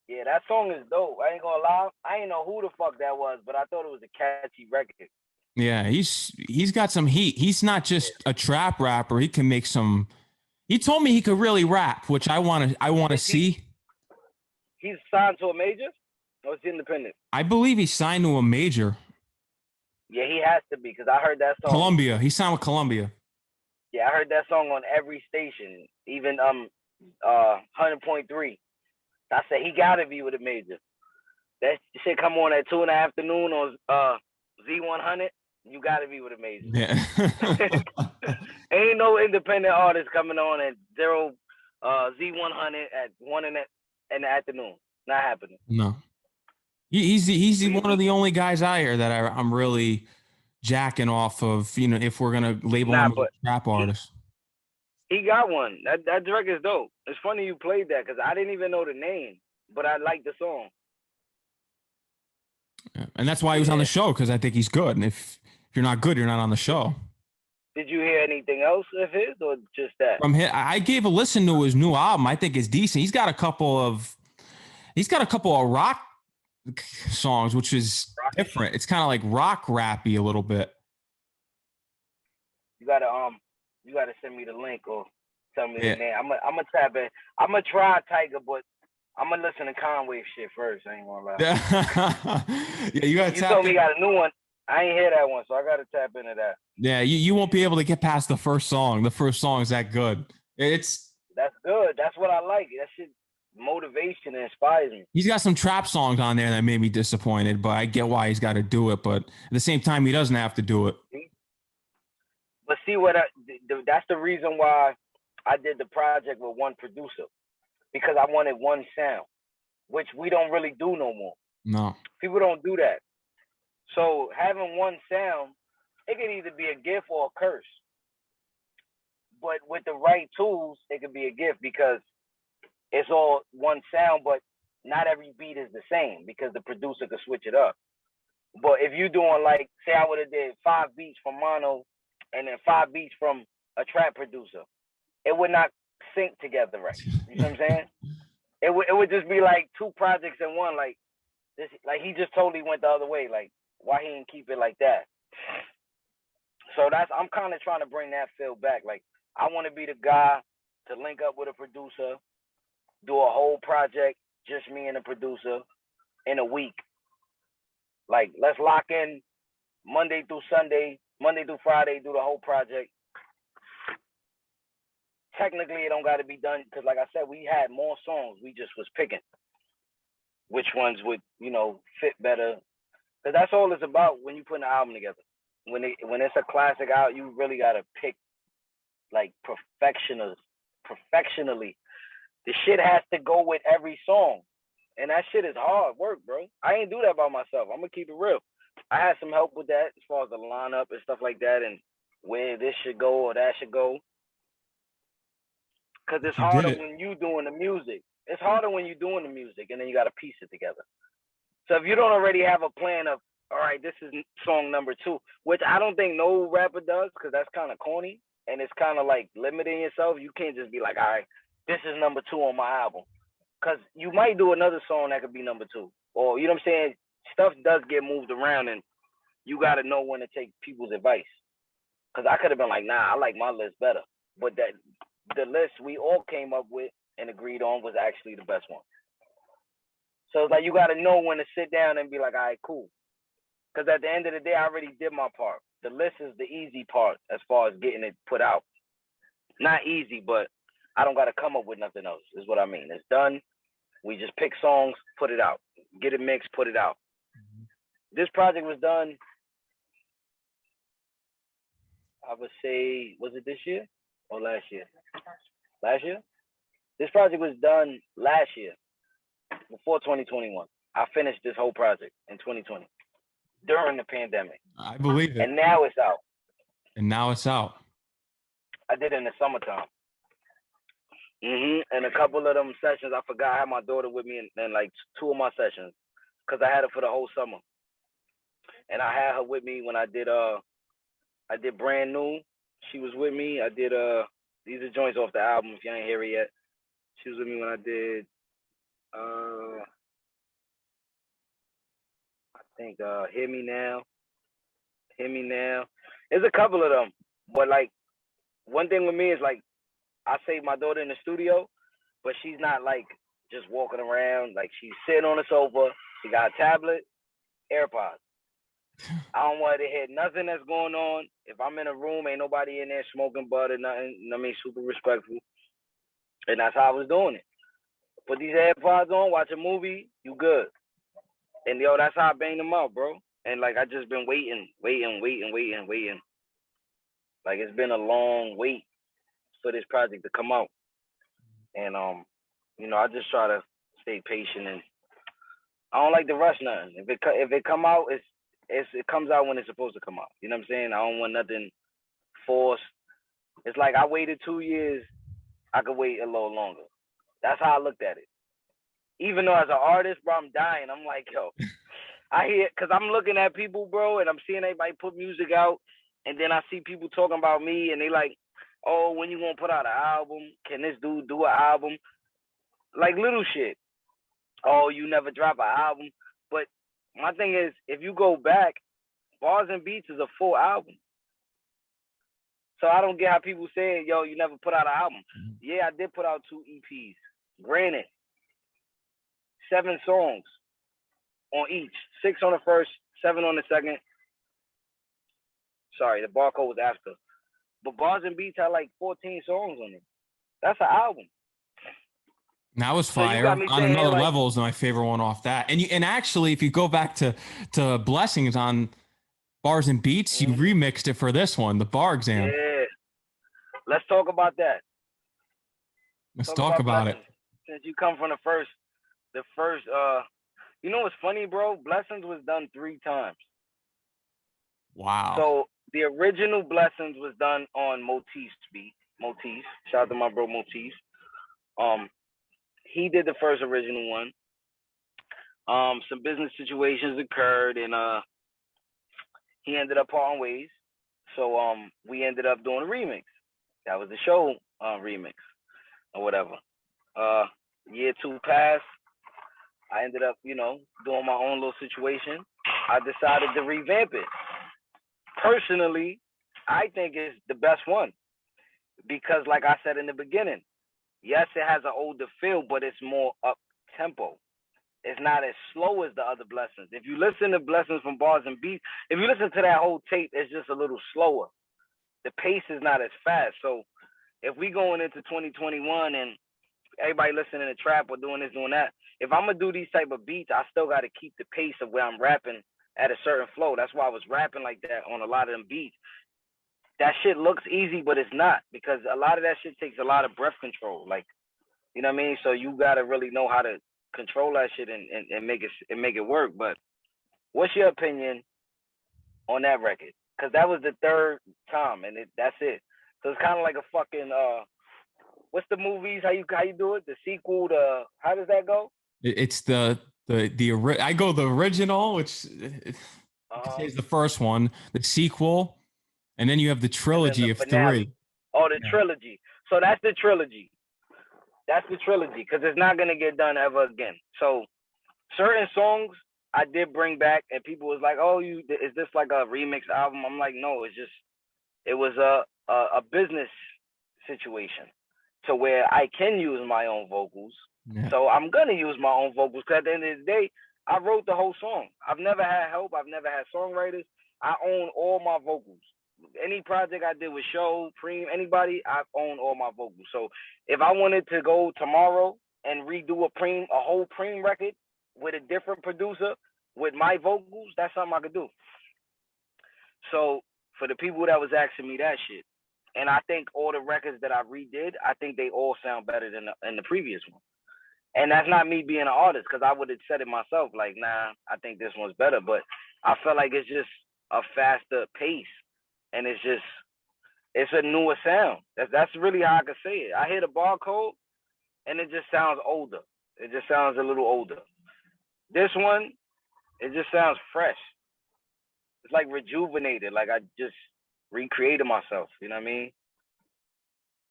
Yeah, that song is dope. I ain't gonna lie. I ain't know who the fuck that was, but I thought it was a catchy record. Yeah, he's got some heat. He's not just a trap rapper. He can make some. He told me he could really rap, which I want to see. He's signed to a major, or is he independent? I believe he's signed to a major. Yeah, he has to be, because I heard that song. Columbia. He signed with Columbia. Yeah, I heard that song on every station, even 100.3. I said he gotta be with a major. That shit come on at 2 in the afternoon on Z100. You gotta be with a major. Yeah. Ain't no independent artist coming on at 0 Z100 at 1 in the afternoon. Not happening. No. He's one of the only guys out here that I'm really jacking off of. You know, if we're gonna label him as a trap artist. He got one. That record is dope. It's funny you played that, because I didn't even know the name, but I like the song. Yeah. And that's why he was on the show, because I think he's good. And if you're not good, you're not on the show. Did you hear anything else of his, or just that? From him, I gave a listen to his new album. I think it's decent. He's got a couple of He's got a couple of rock songs, which is different. It's kind of like rock rappy a little bit. You gotta send me the link or tell me the name. I'm gonna tap in. I'm gonna try Tiger, but I'm gonna listen to Conway shit first. I ain't gonna lie. Yeah, you gotta. You told me you got a new one. I ain't hear that one, so I gotta tap into that. Yeah, you won't be able to get past the first song. The first song is that good. That's good. That's what I like. That shit motivation and inspires me. He's got some trap songs on there that made me disappointed, but I get why he's got to do it. But at the same time, he doesn't have to do it. But see that's the reason why I did the project with one producer, because I wanted one sound, which we don't really do no more. No. People don't do that. So having one sound, it can either be a gift or a curse. But with the right tools, it could be a gift because it's all one sound, but not every beat is the same because the producer could switch it up. But if you're doing like, say I would have did 5 beats from Mono and then 5 beats from a trap producer, it would not sync together right. You know what I'm saying? It would just be like 2 projects in one. Like this, like he just totally went the other way. Like why he didn't keep it like that? So I'm kind of trying to bring that feel back. Like I want to be the guy to link up with a producer, do a whole project, just me and the producer in a week. Like, let's lock in Monday through Sunday, Monday through Friday, do the whole project. Technically, it don't got to be done because, like I said, we had more songs. We just was picking which ones would, fit better. Because that's all it's about when you put an album together. When it's a classic out, you really got to pick, like, professionally. The shit has to go with every song. And that shit is hard work, bro. I ain't do that by myself. I'm going to keep it real. I had some help with that as far as the lineup and stuff like that and where this should go or that should go. Because it's harder when you doing the music. It's harder when you're doing the music and then you got to piece it together. So if you don't already have a plan of, all right, this is song number 2, which I don't think no rapper does because that's kind of corny and it's kind of like limiting yourself. You can't just be like, all right, this is number 2 on my album. Because you might do another song that could be number 2. Or, you know what I'm saying? Stuff does get moved around and you got to know when to take people's advice. Because I could have been like, nah, I like my list better. But the list we all came up with and agreed on was actually the best one. So it's like you got to know when to sit down and be like, all right, cool. Because at the end of the day, I already did my part. The list is the easy part as far as getting it put out. Not easy, but I don't got to come up with nothing else, is what I mean. It's done. We just pick songs, put it out. Get it mixed, put it out. This project was done, I would say, was it this year or last year? Last year? This project was done last year, before 2021. I finished this whole project in 2020, during the pandemic. I believe it. And now it's out. I did it in the summertime. And a couple of them sessions, I forgot I had my daughter with me in like 2 of my sessions because I had her for the whole summer. And I had her with me when I did Brand New. She was with me. I did these are joints off the album if you ain't hear it yet. She was with me when I did I think Hear Me Now. There's a couple of them. But like one thing with me is like I save my daughter in the studio, but she's not like just walking around. Like she's sitting on the sofa. She got a tablet, AirPods. I don't want her to hear nothing that's going on. If I'm in a room, ain't nobody in there smoking bud or nothing. You know what I mean? Super respectful. And that's how I was doing it. Put these AirPods on, watch a movie, you good. And yo, that's how I banged them out, bro. And like I just been waiting. Like it's been a long wait for this project to come out. And I just try to stay patient and I don't like to rush nothing. If it come out, it comes out when it's supposed to come out. You know what I'm saying? I don't want nothing forced. It's like I waited 2 years. I could wait a little longer. That's how I looked at it. Even though as an artist, bro, I'm dying. I'm like, yo, I hear, because I'm looking at people, bro, and I'm seeing everybody put music out, and then I see people talking about me, and they like, oh, when you gonna put out an album? Can this dude do an album? Like little shit. oh, you never drop an album. But my thing is, if you go back, Bars and Beats is a full album. So I don't get how people say, yo, you never put out an album. Yeah, I did put out 2 EPs. Granted, 7 songs on each. 6 on the first, 7 on the second. Sorry, the barcode was after. But Bars and Beats had like 14 songs on it. That's an album. That was So you fire. got me On saying Another like, Level is my favorite one off that. And actually, if you go back to Blessings on Bars and Beats, you remixed it for this one, the bar exam. yeah. Let's talk about that. Let's talk about it. Since you come from the first you know what's funny, bro? Blessings was done 3 times. Wow. So the original Blessings was done on Motif's beat. Motif. Shout out to my bro Motif. He did the first original one. Some business situations occurred and he ended up parting ways. So we ended up doing a remix. That was the show remix or whatever. Year 2 passed. I ended up, doing my own little situation. I decided to revamp it. Personally, I think it's the best one because, like I said in the beginning, yes, it has an older feel, but it's more up tempo. It's not as slow as the other Blessings. If you listen to Blessings from Bars and Beats, if you listen to that whole tape, it's just a little slower. The pace is not as fast. So if we going into 2021 and everybody listening to trap or doing this, doing that, if I'm gonna do these type of beats, I still got to keep the pace of where I'm rapping at a certain flow. That's why I was rapping like that on a lot of them beats. That shit looks easy, but it's not because a lot of that shit takes a lot of breath control. Like, you know what I mean? So you gotta really know how to control that shit and make it work. But what's your opinion on that record? Because that was the 3rd time, and that's it. So it's kind of like a fucking what's the movies? How you do it? The sequel to how does that go? It's the I go the original, which is the first one, the sequel, and then you have the trilogy of finale. 3. Oh, the trilogy. So that's the trilogy. That's the trilogy because it's not gonna get done ever again. So certain songs I did bring back, and people was like, "Oh, is this like a remix album?" I'm like, "No, it was a business situation to where I can use my own vocals. Yeah. So I'm gonna use my own vocals because at the end of the day, I wrote the whole song. I've never had help. I've never had songwriters. I own all my vocals. Any project I did with Show, Preem, anybody, I own all my vocals. So if I wanted to go tomorrow and redo a whole Preem record with a different producer with my vocals, that's something I could do. So for the people that was asking me that shit, and I think all the records that I redid, I think they all sound better than the previous one. And that's not me being an artist, because I would have said it myself, like, nah, I think this one's better. But I feel like it's just a faster pace, and it's a newer sound. That's really how I could say it. I hear the barcode, and it just sounds older. It just sounds a little older. This one, it just sounds fresh. It's like rejuvenated. Like I just recreated myself. You know what I mean?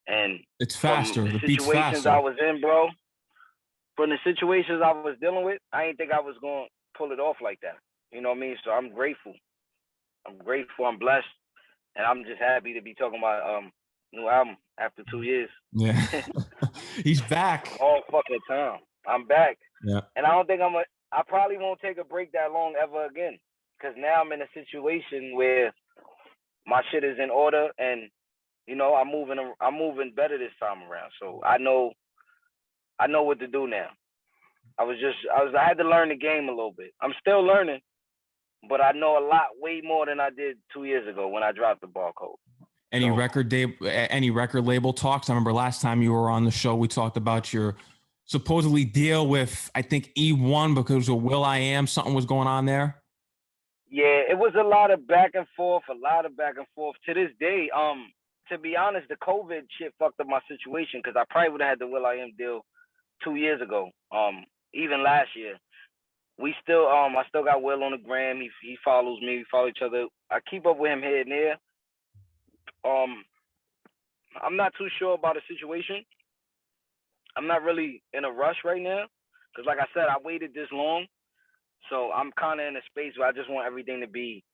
And it's faster. From the beat's situations faster. I was in, bro. From the situations I was dealing with, I didn't think I was going to pull it off like that. You know what I mean? So I'm grateful. I'm blessed, and I'm just happy to be talking about new album after 2 years. Yeah, he's back all fucking time. I'm back. Yeah, and I don't think I probably won't take a break that long ever again, because now I'm in a situation where my shit is in order, and I'm moving better this time around. So I know what to do now. I had to learn the game a little bit. I'm still learning, but I know a lot, way more than I did 2 years ago when I dropped the barcode. Any record label talks? I remember last time you were on the show, we talked about your supposedly deal with, I think, eOne because of will.i.am. Something was going on there. Yeah, it was a lot of back and forth. To this day, to be honest, the COVID shit fucked up my situation, because I probably would have had the will.i.am deal 2 years ago. Even last year. I still got Will on the gram. He follows me. We follow each other. I keep up with him here and there. I'm not too sure about the situation. I'm not really in a rush right now, Because like I said, I waited this long, so I'm kind of in a space where I just want everything to be,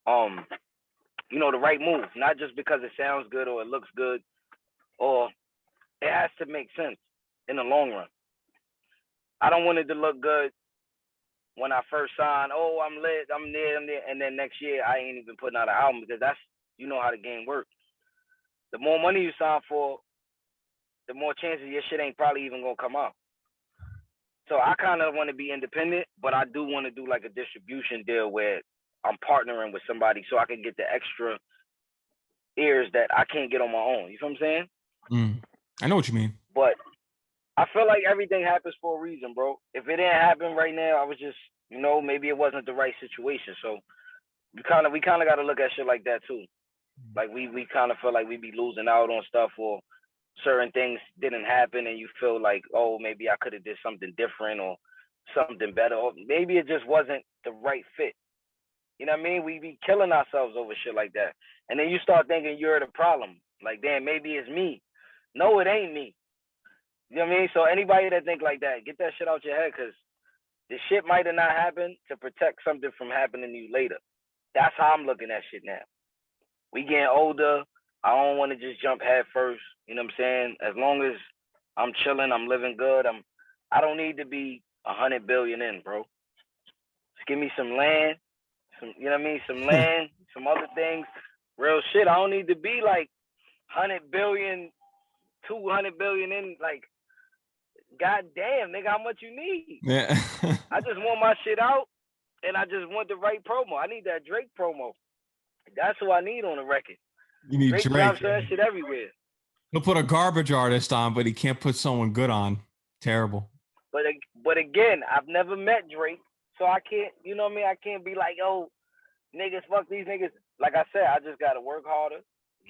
the right move. Not just because it sounds good or it looks good, or it has to make sense in the long run. I don't want it to look good when I first signed. Oh, I'm lit, I'm there, and then next year I ain't even putting out an album, because that's how the game works. The more money you sign for, the more chances your shit ain't probably even gonna come out. So I kind of want to be independent, but I do want to do like a distribution deal where I'm partnering with somebody so I can get the extra ears that I can't get on my own. You feel what I'm saying? I know what you mean. But I feel like everything happens for a reason, bro. If it didn't happen right now, I was just, maybe it wasn't the right situation. So we kind of got to look at shit like that too. Like we kind of feel like we be losing out on stuff, or certain things didn't happen, and you feel like, oh, maybe I could have did something different or something better, or maybe it just wasn't the right fit. You know what I mean? We be killing ourselves over shit like that, and then you start thinking you're the problem. Like, damn, maybe it's me. No, it ain't me. You know what I mean? So anybody that think like that, get that shit out your head, because the shit might have not happened to protect something from happening to you later. That's how I'm looking at shit now. We getting older. I don't want to just jump head first. You know what I'm saying? As long as I'm chilling, I'm living good. I don't need to be 100 billion in, bro. Just give me some land, some land, some other things. Real shit. I don't need to be like 100 billion, 200 billion in. Like, god damn, nigga, how much you need? Yeah. I just want my shit out, and I just want the right promo. I need that Drake promo. That's who I need on the record. You need Drake. Drops that shit everywhere. He'll put a garbage artist on, but he can't put someone good on. Terrible. But again, I've never met Drake, so I can't, you know what I mean? I can't be like, oh, niggas, fuck these niggas. Like I said, I just gotta work harder.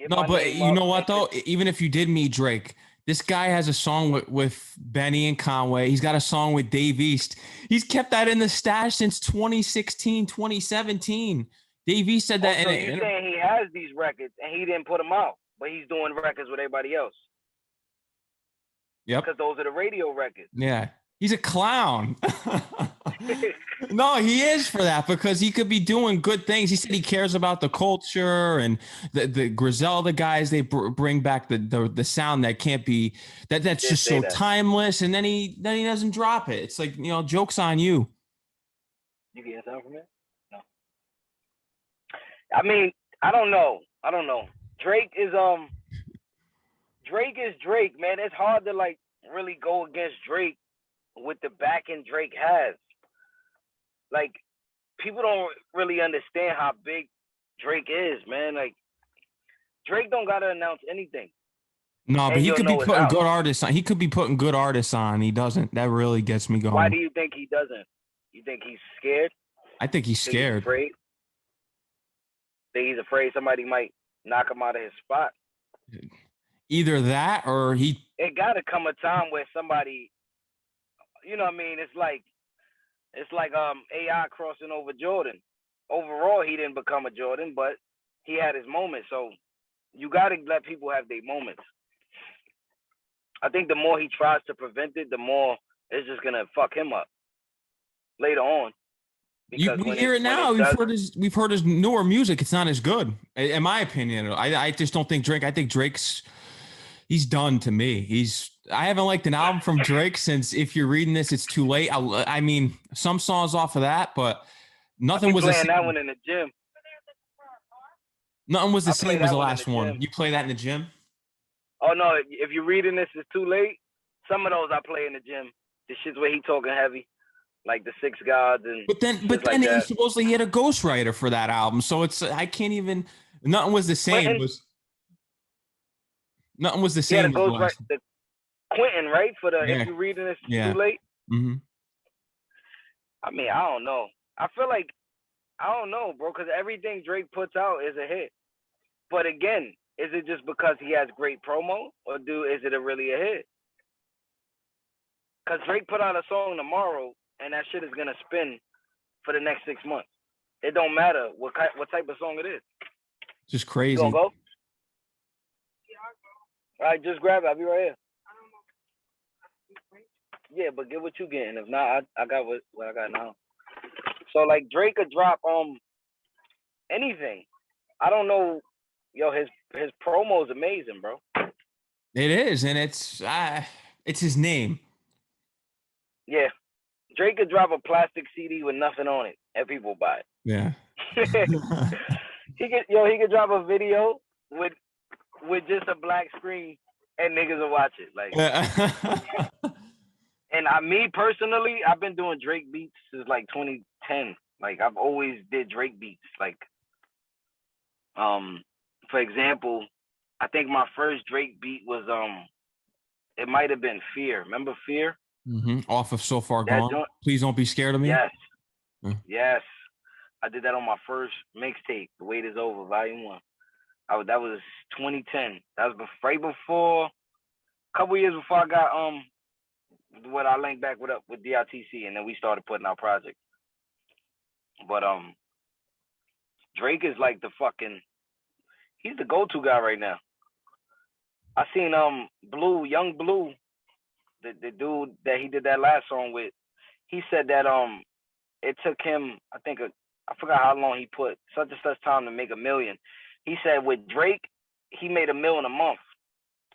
No, but you know what though? Even if you did meet Drake, this guy has a song with Benny and Conway. He's got a song with Dave East. He's kept that in the stash since 2016, 2017. Dave East said that. So you're saying he has these records and he didn't put them out, but he's doing records with everybody else? Yep. Because those are the radio records. Yeah. He's a clown. No, he is for that, because he could be doing good things. He said he cares about the culture and the Griselda guys. They bring back the sound that can't be that's just so timeless. And then he doesn't drop it. It's like, joke's on you. You getting something from it? No. I mean, I don't know. Drake is Drake, man. It's hard to like really go against Drake with the backing Drake has. Like, people don't really understand how big Drake is, man. Like, Drake don't gotta announce anything. No, but he could be putting good artists on. He could be putting good artists on. He doesn't. That really gets me going. Why do you think he doesn't? You think he's scared? I think he's scared. He's afraid? Think he's afraid somebody might knock him out of his spot? Either that or he... It gotta come a time where somebody, you know what I mean? It's like AI crossing over Jordan. Overall, he didn't become a Jordan, but he had his moments. So you got to let people have their moments. I think the more he tries to prevent it, the more it's just going to fuck him up later on. We hear it now. We've heard his newer music. It's not as good, in my opinion. I just don't think Drake. I think he's done to me. I haven't liked an album from Drake since If You're Reading This, It's Too Late. I mean, some songs off of that, but nothing was playing that one in the gym. Nothing was the same as the last one. You play that in the gym? Oh no! If You're Reading This, It's Too Late. Some of those I play in the gym. The shit's where he talking heavy, like the Six Gods and. But then he supposedly had a ghostwriter for that album, so I can't even. Nothing was the same. Nothing was the same. Yeah, the Quentin, right? For the If You're Reading This, It's Too Late. Mm-hmm. I mean, I don't know. I feel like, I don't know, bro, because everything Drake puts out is a hit. But again, is it just because he has great promo, or is it really a hit? Because Drake put out a song tomorrow, and that shit is gonna spin for the next 6 months. It don't matter what type of song it is. Just crazy. You gonna go? All right, just grab it. I'll be right here. Yeah, but get what you getting. If not, I got what I got now. So like Drake could drop anything. I don't know. Yo, his promo is amazing, bro. It is, and it's his name. Yeah, Drake could drop a plastic CD with nothing on it, and people buy it. Yeah. He could drop a video with just a black screen, and niggas will watch it. Like, and me personally, I've been doing Drake beats since like 2010. Like, I've always did Drake beats. Like, for example, I think my first Drake beat was it might have been Fear. Remember Fear? Off of So Far Gone. Please Don't Be Scared of Me. Yes. Yes. I did that on my first mixtape, The Wait Is Over, Volume 1. That was 2010. That was right before, a couple years before I got what I linked back with D.I.T.C, and then we started putting out projects. But Drake is like he's the go-to guy right now. I seen Young Blue, the dude that he did that last song with. He said that it took him, I forgot how long he put such and such time to make $1 million. He said with Drake, he made $1 million a month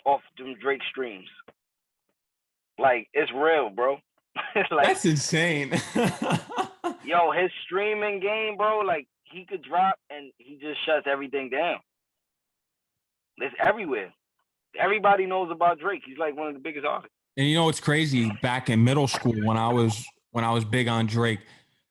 off them Drake streams. Like, it's real, bro. Like, that's insane. Yo, his streaming game, bro, like, he could drop and he just shuts everything down. It's everywhere. Everybody knows about Drake. He's like one of the biggest artists. And you know what's crazy? Back in middle school, when I was big on Drake,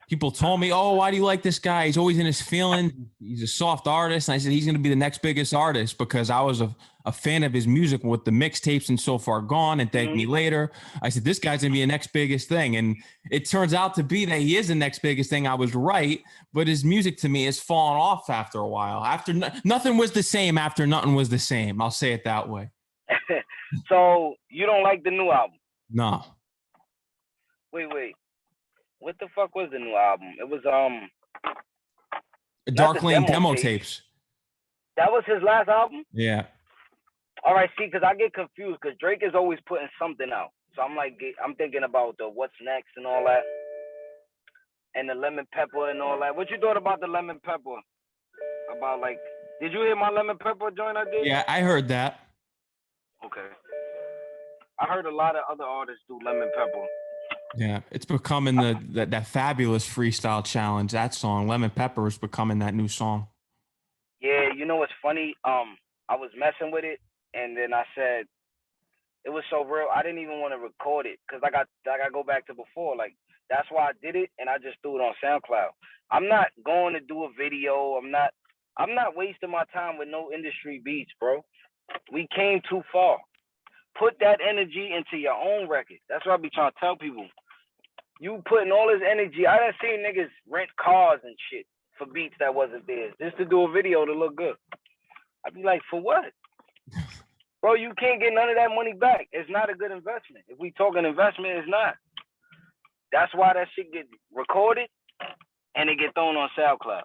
people told me, "Oh, why do you like this guy? He's always in his feelings. He's a soft artist." And I said, "He's going to be the next biggest artist," because I was a fan of his music with the mixtapes and So Far Gone and Thank Me Later. I said, "This guy's going to be the next biggest thing." And it turns out to be that he is the next biggest thing. I was right, but his music to me has fallen off after a while. After nothing was the same after nothing was the same. I'll say it that way. So you don't like the new album? No. Wait. What the fuck was the new album? It was Dark Lane demo tapes. That was his last album? Yeah. All right, see, because I get confused because Drake is always putting something out. So I'm thinking about the What's Next and all that, and the Lemon Pepper and all that. What you thought about the Lemon Pepper? About like, did you hear my Lemon Pepper joint I did? Yeah, I heard that. Okay. I heard a lot of other artists do Lemon Pepper. Yeah, it's becoming that fabulous freestyle challenge. That song, Lemon Pepper, is becoming that new song. Yeah, you know what's funny? I was messing with it, and then I said it was so real. I didn't even want to record it because I got go back to before. Like, that's why I did it, and I just threw it on SoundCloud. I'm not going to do a video. I'm not wasting my time with no industry beats, bro. We came too far. Put that energy into your own record. That's what I be trying to tell people. You putting all this energy. I done seen niggas rent cars and shit for beats that wasn't theirs just to do a video to look good. I'd be like, for what? Bro, you can't get none of that money back. It's not a good investment. If we talking investment, it's not. That's why that shit get recorded and it get thrown on SoundCloud.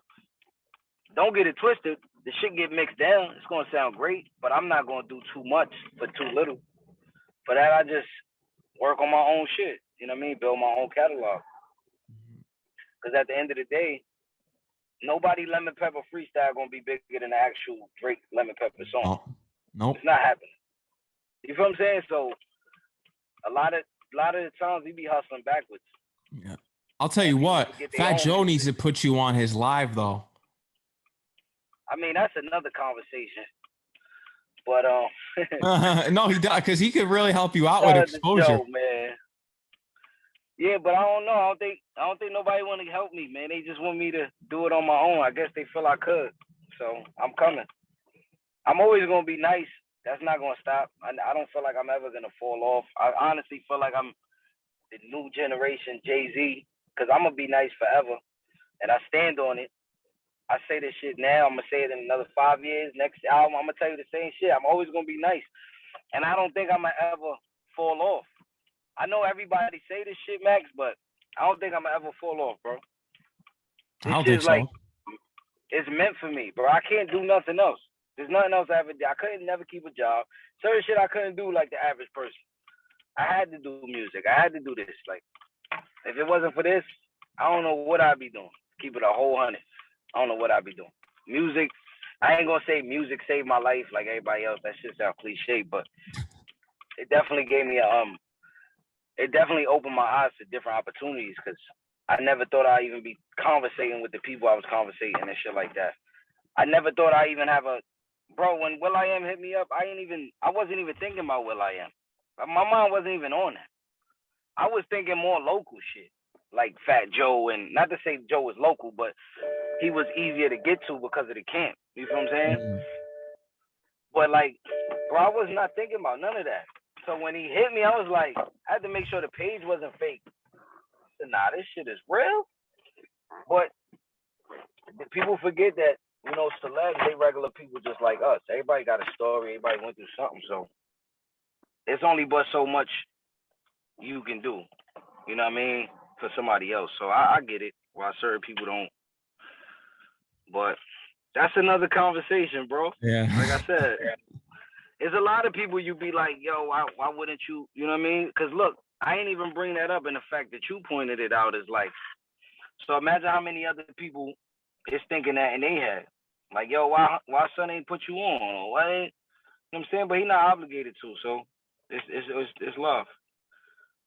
Don't get it twisted. The shit get mixed down. It's going to sound great, but I'm not going to do too much for too little. For that, I just work on my own shit. You know what I mean? Build my own catalog. Because at the end of the day, nobody Lemon Pepper freestyle going to be bigger than the actual Drake Lemon Pepper song. Nope. It's not happening. You feel what I'm saying? So a lot of the times we be hustling backwards. Yeah. I'll tell you what, Fat Joe needs to put you on his live though. I mean, that's another conversation. But no, he does, because he could really help you out with exposure. Show, man. Yeah, but I don't know. I don't think nobody want to help me, man. They just want me to do it on my own. I guess they feel I could. So I'm coming. I'm always gonna be nice. That's not gonna stop. I don't feel like I'm ever gonna fall off. I honestly feel like I'm the new generation Jay-Z, because I'm gonna be nice forever, and I stand on it. I say this shit now. I'm gonna say it in another 5 years. Next album, I'm gonna tell you the same shit. I'm always gonna be nice, and I don't think I'm gonna ever fall off. I know everybody say this shit, Max, but I don't think I'm gonna ever fall off, bro. I don't think so. Like, it's meant for me, bro. I can't do nothing else. There's nothing else I ever did. I couldn't never keep a job. Certain shit I couldn't do like the average person. I had to do music. I had to do this. Like, if it wasn't for this, I don't know what I'd be doing. Keep it a whole 100. I don't know what I'd be doing. Music, I ain't gonna say music saved my life like everybody else. That shit sound cliche, but it definitely gave me it definitely opened my eyes to different opportunities because I never thought I'd even be conversating with the people I was conversating and shit like that. I never thought I'd even have bro, when will.i.am hit me up, I wasn't even thinking about will.i.am. My mind wasn't even on that. I was thinking more local shit, like Fat Joe, and not to say Joe was local, but he was easier to get to because of the camp. You feel what I'm saying? Mm-hmm. But like, bro, I was not thinking about none of that. So when he hit me, I was like, I had to make sure the page wasn't fake. I said, nah, this shit is real. But people forget that, celebs, they regular people just like us. Everybody got a story. Everybody went through something. So it's only but so much you can do. You know what I mean? For somebody else. So I get it. While certain people don't. But that's another conversation, bro. Yeah. Like I said, there's a lot of people you be like, yo, why wouldn't you? You know what I mean? Because look, I ain't even bring that up. And the fact that you pointed it out is like, so imagine how many other people is thinking that in their head. Like, yo, why son ain't put you on? Or why ain't, you know what I'm saying? But he not obligated to. So it's love.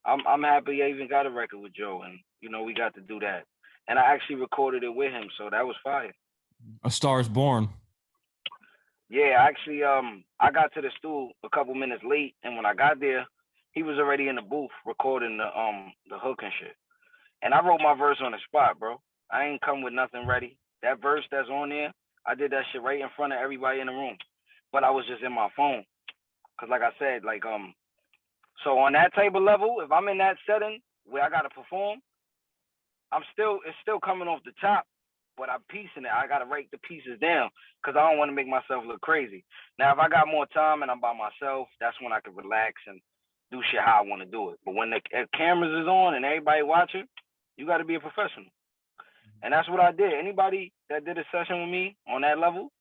I'm happy I even got a record with Joe, and we got to do that. And I actually recorded it with him, so that was fire. A Star Is Born. Yeah, actually, I got to the stool a couple minutes late, and when I got there, he was already in the booth recording the hook and shit. And I wrote my verse on the spot, bro. I ain't come with nothing ready. That verse that's on there, I did that shit right in front of everybody in the room. But I was just in my phone, cause like I said, like so on that type of level, if I'm in that setting where I gotta perform, it's still coming off the top, but I'm piecing it. I gotta write the pieces down because I don't want to make myself look crazy. Now, if I got more time and I'm by myself, that's when I can relax and do shit how I want to do it. But when the cameras is on and everybody watching, you got to be a professional. And that's what I did. Anybody that did a session with me on that level,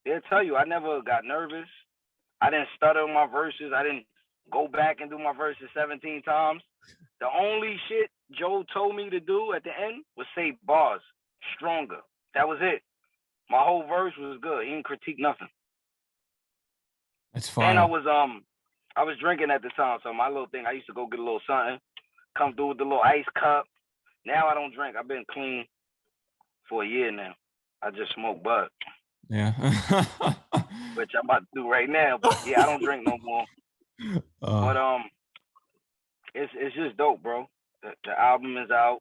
they'll tell you I never got nervous. I didn't stutter on my verses. I didn't go back and do my verses 17 times. The only shit Joe told me to do at the end was say bars stronger. That was it. My whole verse was good. He didn't critique nothing. That's fine. And I was drinking at the time, so my little thing, I used to go get a little something, come through with the little ice cup. Now I don't drink. I've been clean for a year now. I just smoke bud. Yeah. Which I'm about to do right now. But yeah, I don't drink no more. But it's just dope, bro. The album is out.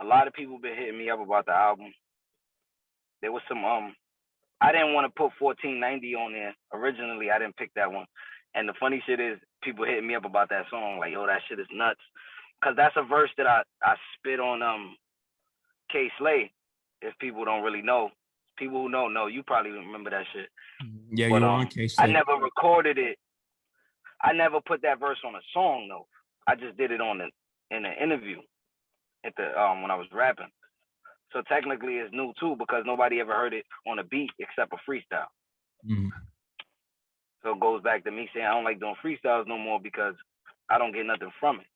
A lot of people been hitting me up about the album. There was some I didn't want to put 1490 on there. Originally, I didn't pick that one. And the funny shit is people hitting me up about that song, like, yo, that shit is nuts. Cause that's a verse that I spit on K Slay. If people don't really know. People who know, you probably remember that shit. Yeah, but, you're on K Slay. I never recorded it. I never put that verse on a song though. I just did it in an interview at the when I was rapping. So technically it's new too because nobody ever heard it on a beat except a freestyle. Mm-hmm. So it goes back to me saying I don't like doing freestyles no more because I don't get nothing from it.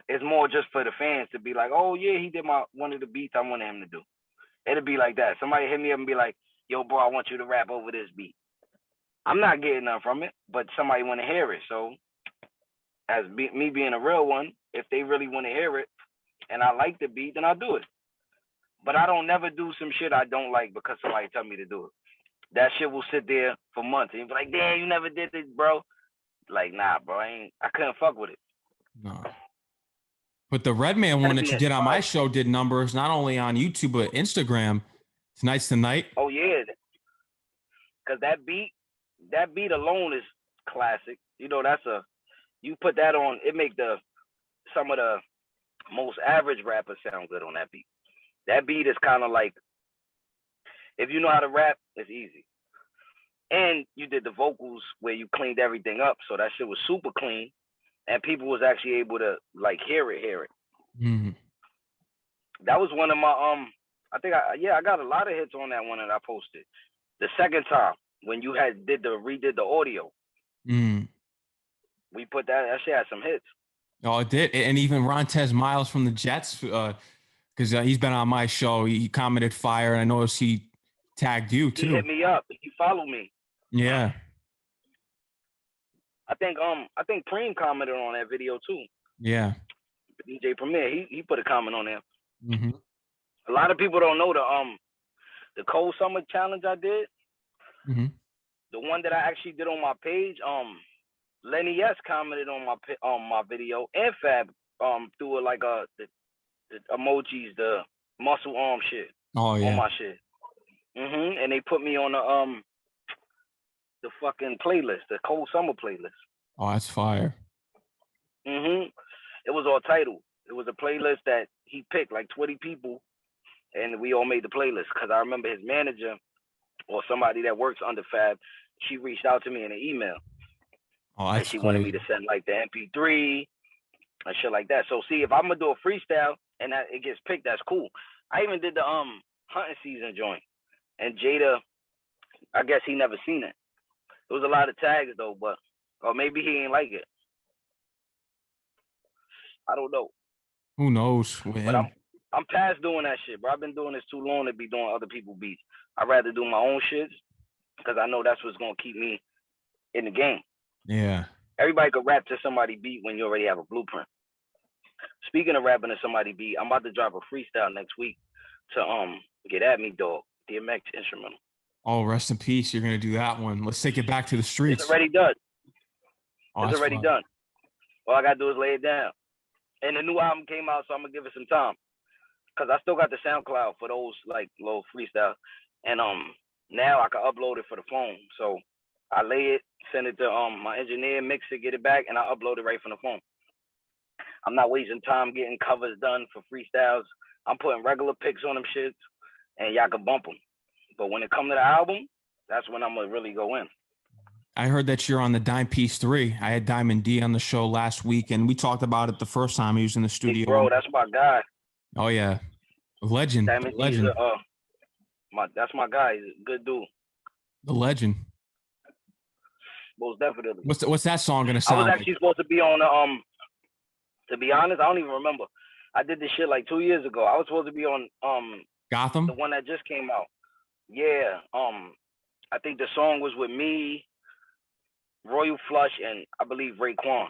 It's more just for the fans to be like, oh yeah, he did one of the beats I wanted him to do. It'll be like that. Somebody hit me up and be like, yo, bro, I want you to rap over this beat. I'm not getting nothing from it, but somebody want to hear it. So as me being a real one, if they really want to hear it and I like the beat, then I'll do it. But I don't never do some shit I don't like because somebody tell me to do it. That shit will sit there for months and be like, damn, you never did this, bro. Like, nah, bro, I couldn't fuck with it. No. But the Redman one that you did on my show did numbers not only on YouTube but Instagram. Tonight's the night. Oh yeah, because that beat alone is classic. You know, you put that on, it make some of the most average rappers sound good on that beat. That beat is kind of like, if you know how to rap, it's easy. And you did the vocals where you cleaned everything up, so that shit was super clean, and people was actually able to like hear it. Mm-hmm. That was one of my I got a lot of hits on that one that I posted. The second time when you redid the audio. Mm. we put that shit had some hits. Oh, it did. And even Rontez Miles from the Jets, because he's been on my show. He commented fire, and I noticed he tagged you too. He hit me up. He followed me. Yeah. I think Preem commented on that video too. Yeah. DJ Premier, he put a comment on there. Mm-hmm. A lot of people don't know the cold summer challenge I did. Mm-hmm. The one that I actually did on my page. Lenny S commented on my video, and Fab threw it like the emojis, the muscle arm shit. Oh yeah. On my shit. And they put me on the fucking playlist, the cold summer playlist. Oh, that's fire. It was all titled. It was a playlist that he picked, like 20 people, and we all made the playlist. Because I remember his manager or somebody that works under Fab, she reached out to me in an email. Oh, that's and she wanted me to send like the MP3 and shit like that. So see, if I'm gonna do a freestyle and that it gets picked, that's cool. I even did the hunting season joint, and Jada, I guess he never seen it. There was a lot of tags though, but or maybe he ain't like it. I don't know. Who knows? But I'm past doing that shit, bro. I've been doing this too long to be doing other people's beats. I'd rather do my own shit because I know that's what's gonna keep me in the game. Yeah. Everybody could rap to somebody beat when you already have a blueprint. Speaking of rapping to somebody beat, I'm about to drop a freestyle next week to Get At Me Dog, DMX instrumental. Oh, rest in peace. You're gonna do that one. Let's take it back to the streets. It's already done. Oh, it's already done. All I gotta do is lay it down. And the new album came out, so I'm gonna give it some time. Cause I still got the SoundCloud for those like little freestyle. And now I can upload it for the phone. So I lay it, send it to my engineer, mix it, get it back, and I upload it right from the phone. I'm not wasting time getting covers done for freestyles. I'm putting regular picks on them shits, and y'all can bump them. But when it comes to the album, that's when I'm gonna really go in. I heard that you're on the Dime-Piece 3. I had Diamond D on the show last week, and we talked about it the first time he was in the studio. Hey, bro, that's my guy. Oh yeah, legend. Diamond legend. D's that's my guy. He's a good dude. The legend. Most definitely. What's that song gonna sound? I was actually supposed to be on the To be honest, I don't even remember. I did this shit like 2 years ago. I was supposed to be on Gotham, the one that just came out. Yeah. I think the song was with me, Royal Flush, and I believe Raekwon.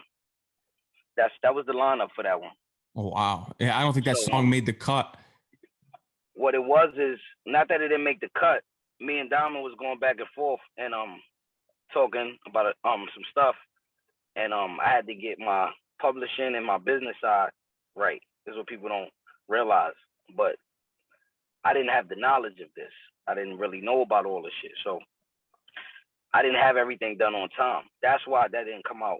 That was the lineup for that one. Oh wow. Yeah, I don't think that song made the cut. What it was is not that it didn't make the cut. Me and Diamond was going back and forth and talking about some stuff. And I had to get my publishing and my business side right. This is what people don't realize. But I didn't have the knowledge of this. I didn't really know about all this shit. So I didn't have everything done on time. That's why that didn't come out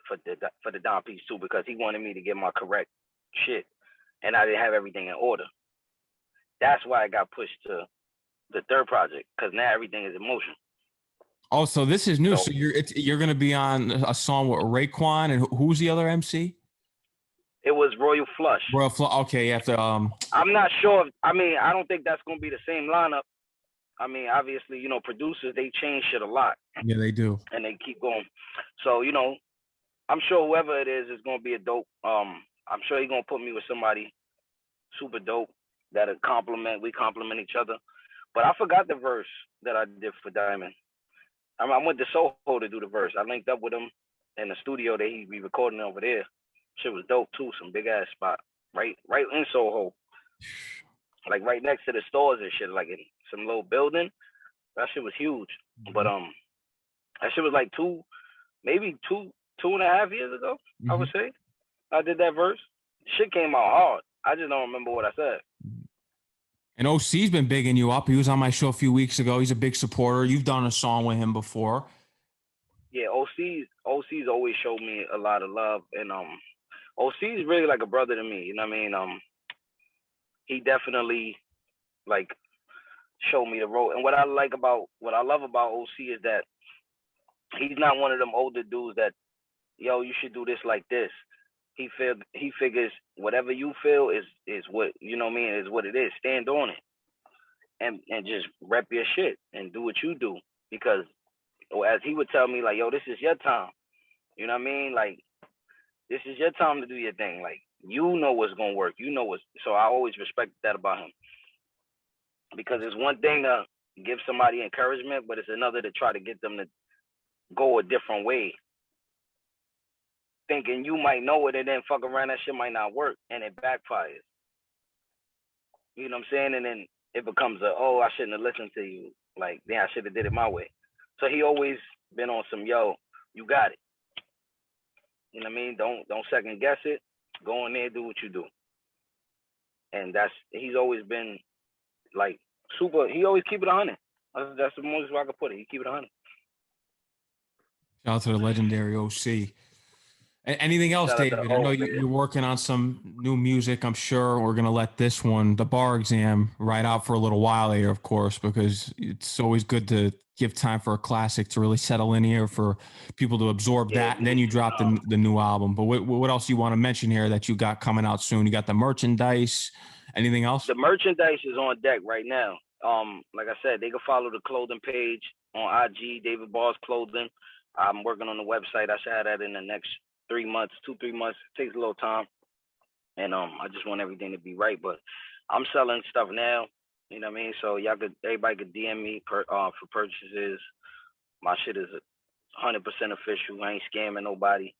for the Dime-Piece 2, because he wanted me to get my correct shit. And I didn't have everything in order. That's why I got pushed to the third project, because now everything is in motion. Oh, so this is new. So you're going to be on a song with Raekwon, and who's the other MC? It was Royal Flush. Royal Flush. Okay, you have to. I'm not sure. I don't think that's going to be the same lineup. I mean, obviously, producers, they change shit a lot. Yeah, they do. And they keep going. So, I'm sure whoever it is going to be a dope. I'm sure he's going to put me with somebody super dope that'll we complement each other. But I forgot the verse that I did for Diamond. I went to Soho to do the verse. I linked up with him in the studio that he be recording over there. Shit was dope too. Some big ass spot right in Soho, like right next to the stores and shit, like in some little building. That shit was huge. But that shit was like maybe two and a half years ago. I would say I did that verse. Shit came out hard. I just don't remember what I said. And OC's been bigging you up. He was on my show a few weeks ago. He's a big supporter. You've done a song with him before. Yeah, OC's always showed me a lot of love, and OC's really like a brother to me. You know what I mean? He definitely like showed me the road. And what I love about OC is that he's not one of them older dudes that, yo, you should do this like this. He figures whatever you feel is what, you know what I mean, is what it is. Stand on it and just rep your shit and do what you do. Because as he would tell me, like, yo, this is your time. You know what I mean? Like, this is your time to do your thing. Like, you know what's gonna work. You know what's. So I always respect that about him, because it's one thing to give somebody encouragement, but it's another to try to get them to go a different way, thinking you might know it, and then fuck around, that shit might not work, and it backfires. You know what I'm saying? And then it becomes oh, I shouldn't have listened to you. Like, then I should have did it my way. So he always been on some, yo, you got it. You know what I mean? Don't second guess it. Go in there, do what you do. And he's always been like super. He always keep it 100. That's the most I could put it. He keep it 100. Shout out to the legendary OC. Anything else, David? I know you're working on some new music. I'm sure we're gonna let this one, the bar exam, ride out for a little while here, of course, because it's always good to give time for a classic to really settle in here, for people to absorb that, and then you drop the new album. But what else you want to mention here that you got coming out soon? You got the merchandise. Anything else? The merchandise is on deck right now. Like I said, they can follow the clothing page on IG, David Bars Clothing. I'm working on the website. I should have that in the next 3 months, 2-3 months. It takes a little time, and I just want everything to be right. But I'm selling stuff now. You know what I mean? So everybody could DM me for purchases. My shit is 100% official. I ain't scamming nobody.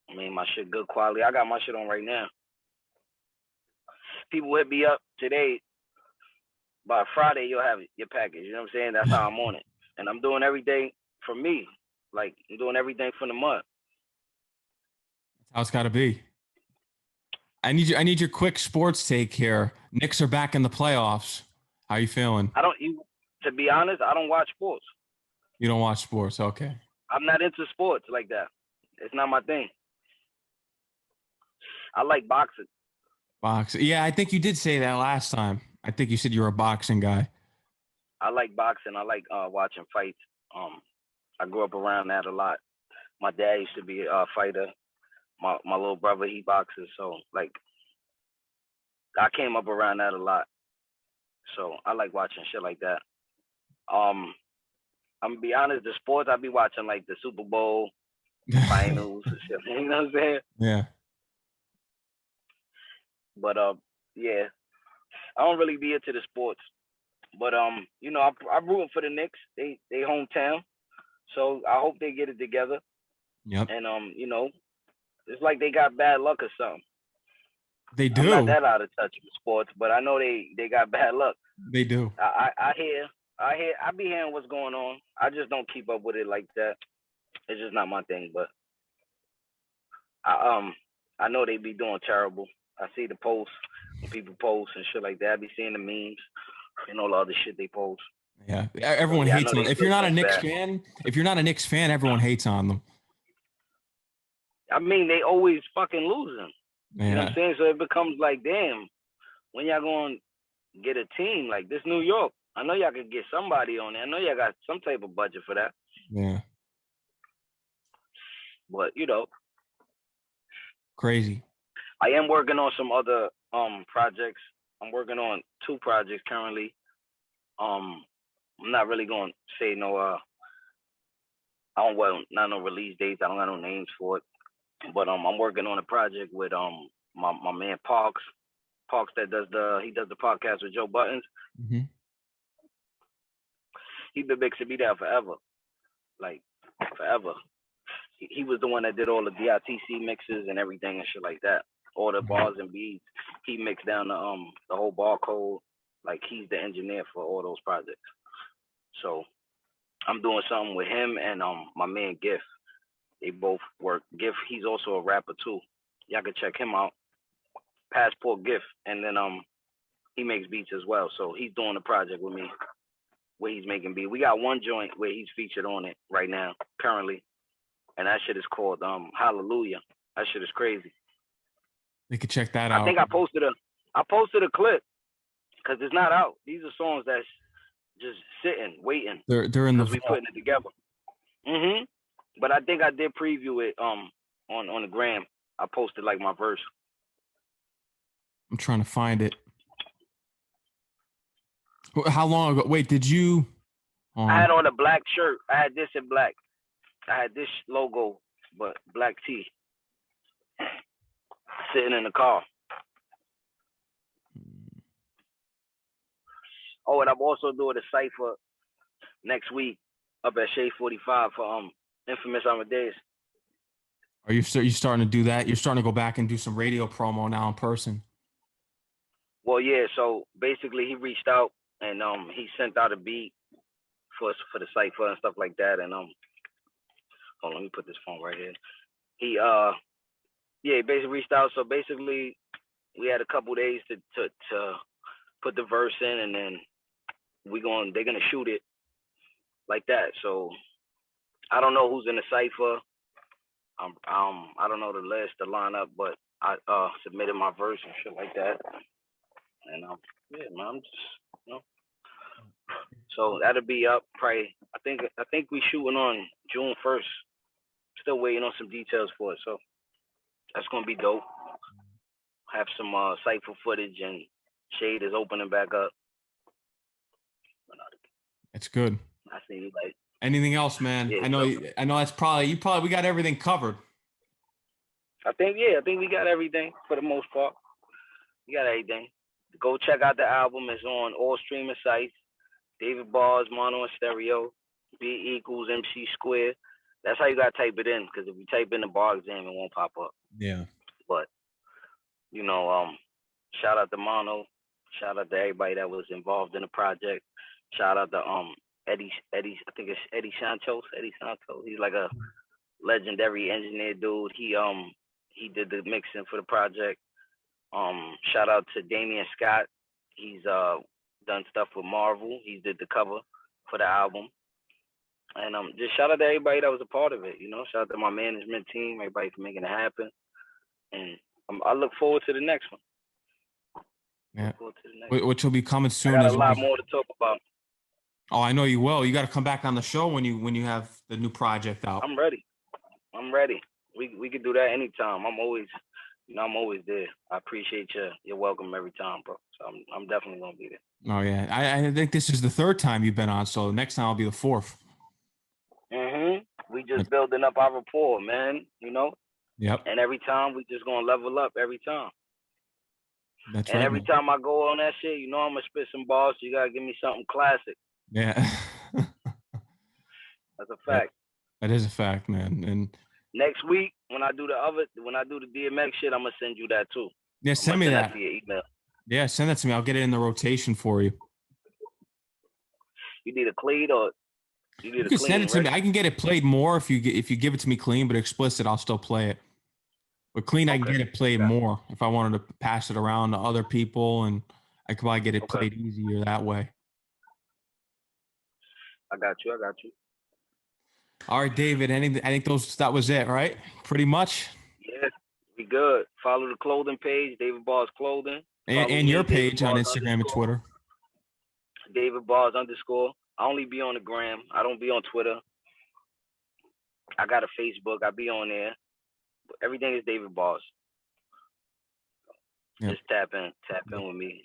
I mean, my shit good quality. I got my shit on right now. People hit me up today. By Friday, you'll have your package. You know what I'm saying? That's how I'm on it. And I'm doing everything for me. Like, I'm doing everything from the mud. That's how it's got to be. I need your quick sports take here. Knicks are back in the playoffs. How you feeling? To be honest, I don't watch sports. You don't watch sports? Okay. I'm not into sports like that. It's not my thing. I like boxing. Boxing. Yeah, I think you did say that last time. I think you said you were a boxing guy. I like boxing. I like watching fights. I grew up around that a lot. My dad used to be a fighter. My little brother, he boxes. So, like, I came up around that a lot. So I like watching shit like that. I'm gonna be honest, the sports I be watching, like the Super Bowl finals and shit. You know what I'm saying? Yeah. But yeah, I don't really be into the sports. But you know, I'm rooting for the Knicks. They hometown, so I hope they get it together. Yep. And you know, it's like they got bad luck or something. They do. I'm not that out of touch with sports, but I know they got bad luck. They do. I be hearing what's going on. I just don't keep up with it like that. It's just not my thing. But I know they be doing terrible. I see the posts when people post and shit like that. I be seeing the memes and all the other shit they post. Yeah, everyone hates on them. If you're not a Knicks fan, everyone hates on them. I mean, they always fucking losing. Yeah. You know what I'm saying? So it becomes like, damn, when y'all going to get a team like this, New York? I know y'all could get somebody on there. I know y'all got some type of budget for that. Yeah. But, you know. Crazy. I am working on some other projects. I'm working on 2 projects currently. I'm not really going to say not no release dates. I don't got no names for it. But I'm working on a project with my man Parks that does the podcast with Joe Buttons. Mm-hmm. He's been mixing me down forever, like forever. He was the one that did all the D.I.T.C mixes and everything and shit like that. All the bars and beats. He mixed down the whole barcode. Like, he's the engineer for all those projects. So I'm doing something with him and my man Gift. They both work. Gift, he's also a rapper too. Y'all can check him out. Passport Gift. And then he makes beats as well. So he's doing a project with me where he's making beats. We got one joint where he's featured on it right now, currently. And that shit is called Hallelujah. That shit is crazy. They could check that out. I think I posted a clip because it's not out. These are songs that's just sitting, waiting. They're in the we putting it together. Mm-hmm. But I think I did preview it on the gram. I posted like my verse. I'm trying to find it. How long ago? Wait, did you? I had on a black shirt. I had this in black. I had this logo but black tea. Sitting in the car. Oh, and I'm also doing a cipher next week up at Shade 45 for Infamous Amadeus. Are you starting to do that? You're starting to go back and do some radio promo now in person. Well, yeah. So basically, he reached out and he sent out a beat for the cipher and stuff like that. And hold on, let me put this phone right here. He he basically reached out. So basically, we had a couple days to put the verse in, and then they're gonna shoot it like that. So I don't know who's in the cipher. I don't know the list, the lineup, but I submitted my verse and shit like that. And yeah, man, I'm just So that'll be up probably. I think we shooting on June 1st. Still waiting on some details for it. So that's gonna be dope. Have some cipher footage, and Shade is opening back up. It's good. I see you like. Anything else, man? Yeah, I know that's probably we got everything covered. I think we got everything for the most part. We got everything. Go check out the album. It's on all streaming sites. David Bars, mono and stereo. B equals MC squared. That's how you gotta type it in, because if you type in the bar exam, it won't pop up. Yeah. But shout out to Mono. Shout out to everybody that was involved in the project. Shout out to Eddie. I think it's Eddie Santos. He's like a legendary engineer dude. He did the mixing for the project. Shout out to Damian Scott. He's done stuff with Marvel. He did the cover for the album. And just shout out to everybody that was a part of it. Shout out to my management team, everybody for making it happen. And I look forward to the next one. Yeah. Which will be coming soon. I got a lot more to talk about. Oh, I know you will. You got to come back on the show when you have the new project out. I'm ready. We could do that anytime. I'm always there. I appreciate you. You're welcome every time, bro. So I'm definitely gonna be there. Oh yeah, I think this is the third time you've been on. So next time I'll be the fourth. We just building up our rapport, man. Yep. And every time we just gonna level up every time. That's and right. Every time I go on that shit, I'm gonna spit some balls. So you gotta give me something classic. Yeah. That's a fact. That is a fact, man. And next week when I do the DMX shit, I'm gonna send you that too. Yeah, send me that via email. Yeah, send that to me. I'll get it in the rotation for you. You need a clean or you can send it to me. I can get it played more if you give it to me clean, but explicit, I'll still play it. But clean, I can get it played more if I wanted to pass it around to other people, and I could probably get it played easier that way. I got you. All right, David. I think that was it, right? Pretty much. Yeah, we good. Follow the clothing page, David Bars Clothing. And your page on Instagram and Twitter. David Bars _ I only be on the gram. I don't be on Twitter. I got a Facebook. I be on there. Everything is David Bars. Yep. Just tap in with me.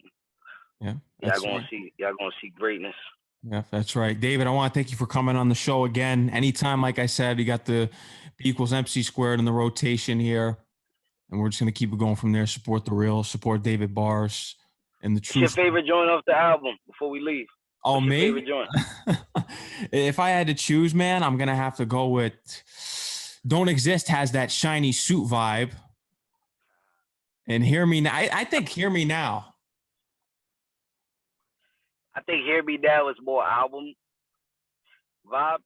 Yeah. Y'all gonna see greatness. Yeah, that's right. David, I want to thank you for coming on the show again. Anytime, like I said, you got the B = MC squared in the rotation here. And we're just going to keep it going from there. Support the real, support David Bars and the truth. What's your favorite joint off the album before we leave? Oh, what's me? Your favorite joint? If I had to choose, man, I'm going to have to go with Don't Exist. Has that shiny suit vibe. And Hear Me Now. I think Hear Me Now. I think Hear Me Now is more album vibe,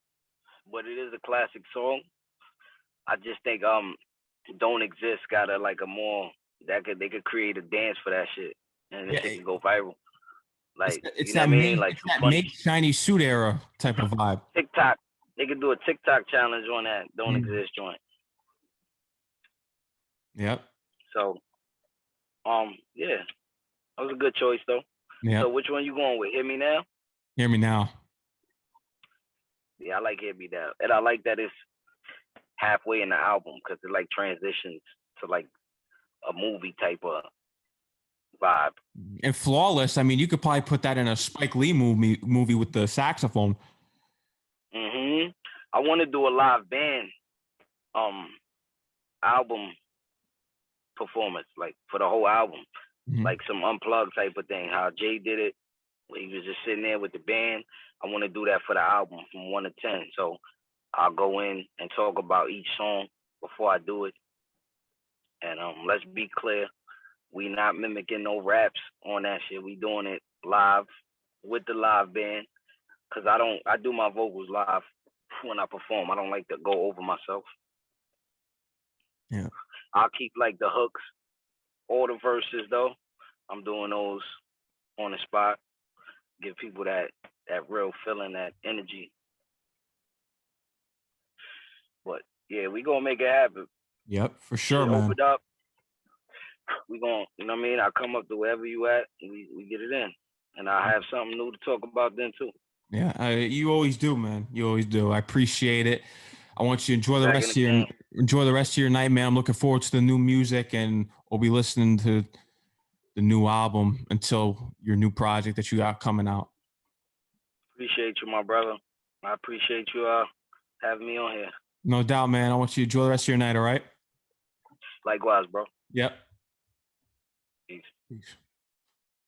but it is a classic song. I just think Don't Exist got a more they could create a dance for that shit, and the shit can go viral. Like it's you know what I mean? Like that make shiny suit era type of vibe. TikTok, they could do a TikTok challenge on that Don't Exist joint. Yep. So, yeah, that was a good choice though. Yeah. So which one you going with? Hear Me Now? Hear Me Now. Yeah, I like Hear Me Now, and I like that it's halfway in the album because it like transitions to like a movie type of vibe. And Flawless, I mean, you could probably put that in a Spike Lee movie with the saxophone. I want to do a live band um album performance, like for the whole album, like some unplugged type of thing. How Jay did it, where he was just sitting there with the band. I want to do that for the album from 1 to 10. So I'll go in and talk about each song before I do it. And let's be clear, we not mimicking no raps on that shit. We doing it live with the live band. Cause I do my vocals live when I perform. I don't like to go over myself. Yeah. I'll keep like the hooks, all the verses though. I'm doing those on the spot. Give people that real feeling, that energy. But yeah, we gonna make it happen. Yep, for sure, man. Open up. We gonna, you know what I mean? I come up to wherever you at, and we get it in. And I have something new to talk about then too. Yeah, you always do, man. You always do. I appreciate it. I want you to enjoy the Back in rest of the your game. enjoy the rest of your night, man. I'm looking forward to the new music, and we'll be listening to the new album until your new project that you got coming out. Appreciate you, my brother. I appreciate you having me on here. No doubt, man. I want you to enjoy the rest of your night. All right. Likewise, bro. Yep. Peace. Peace.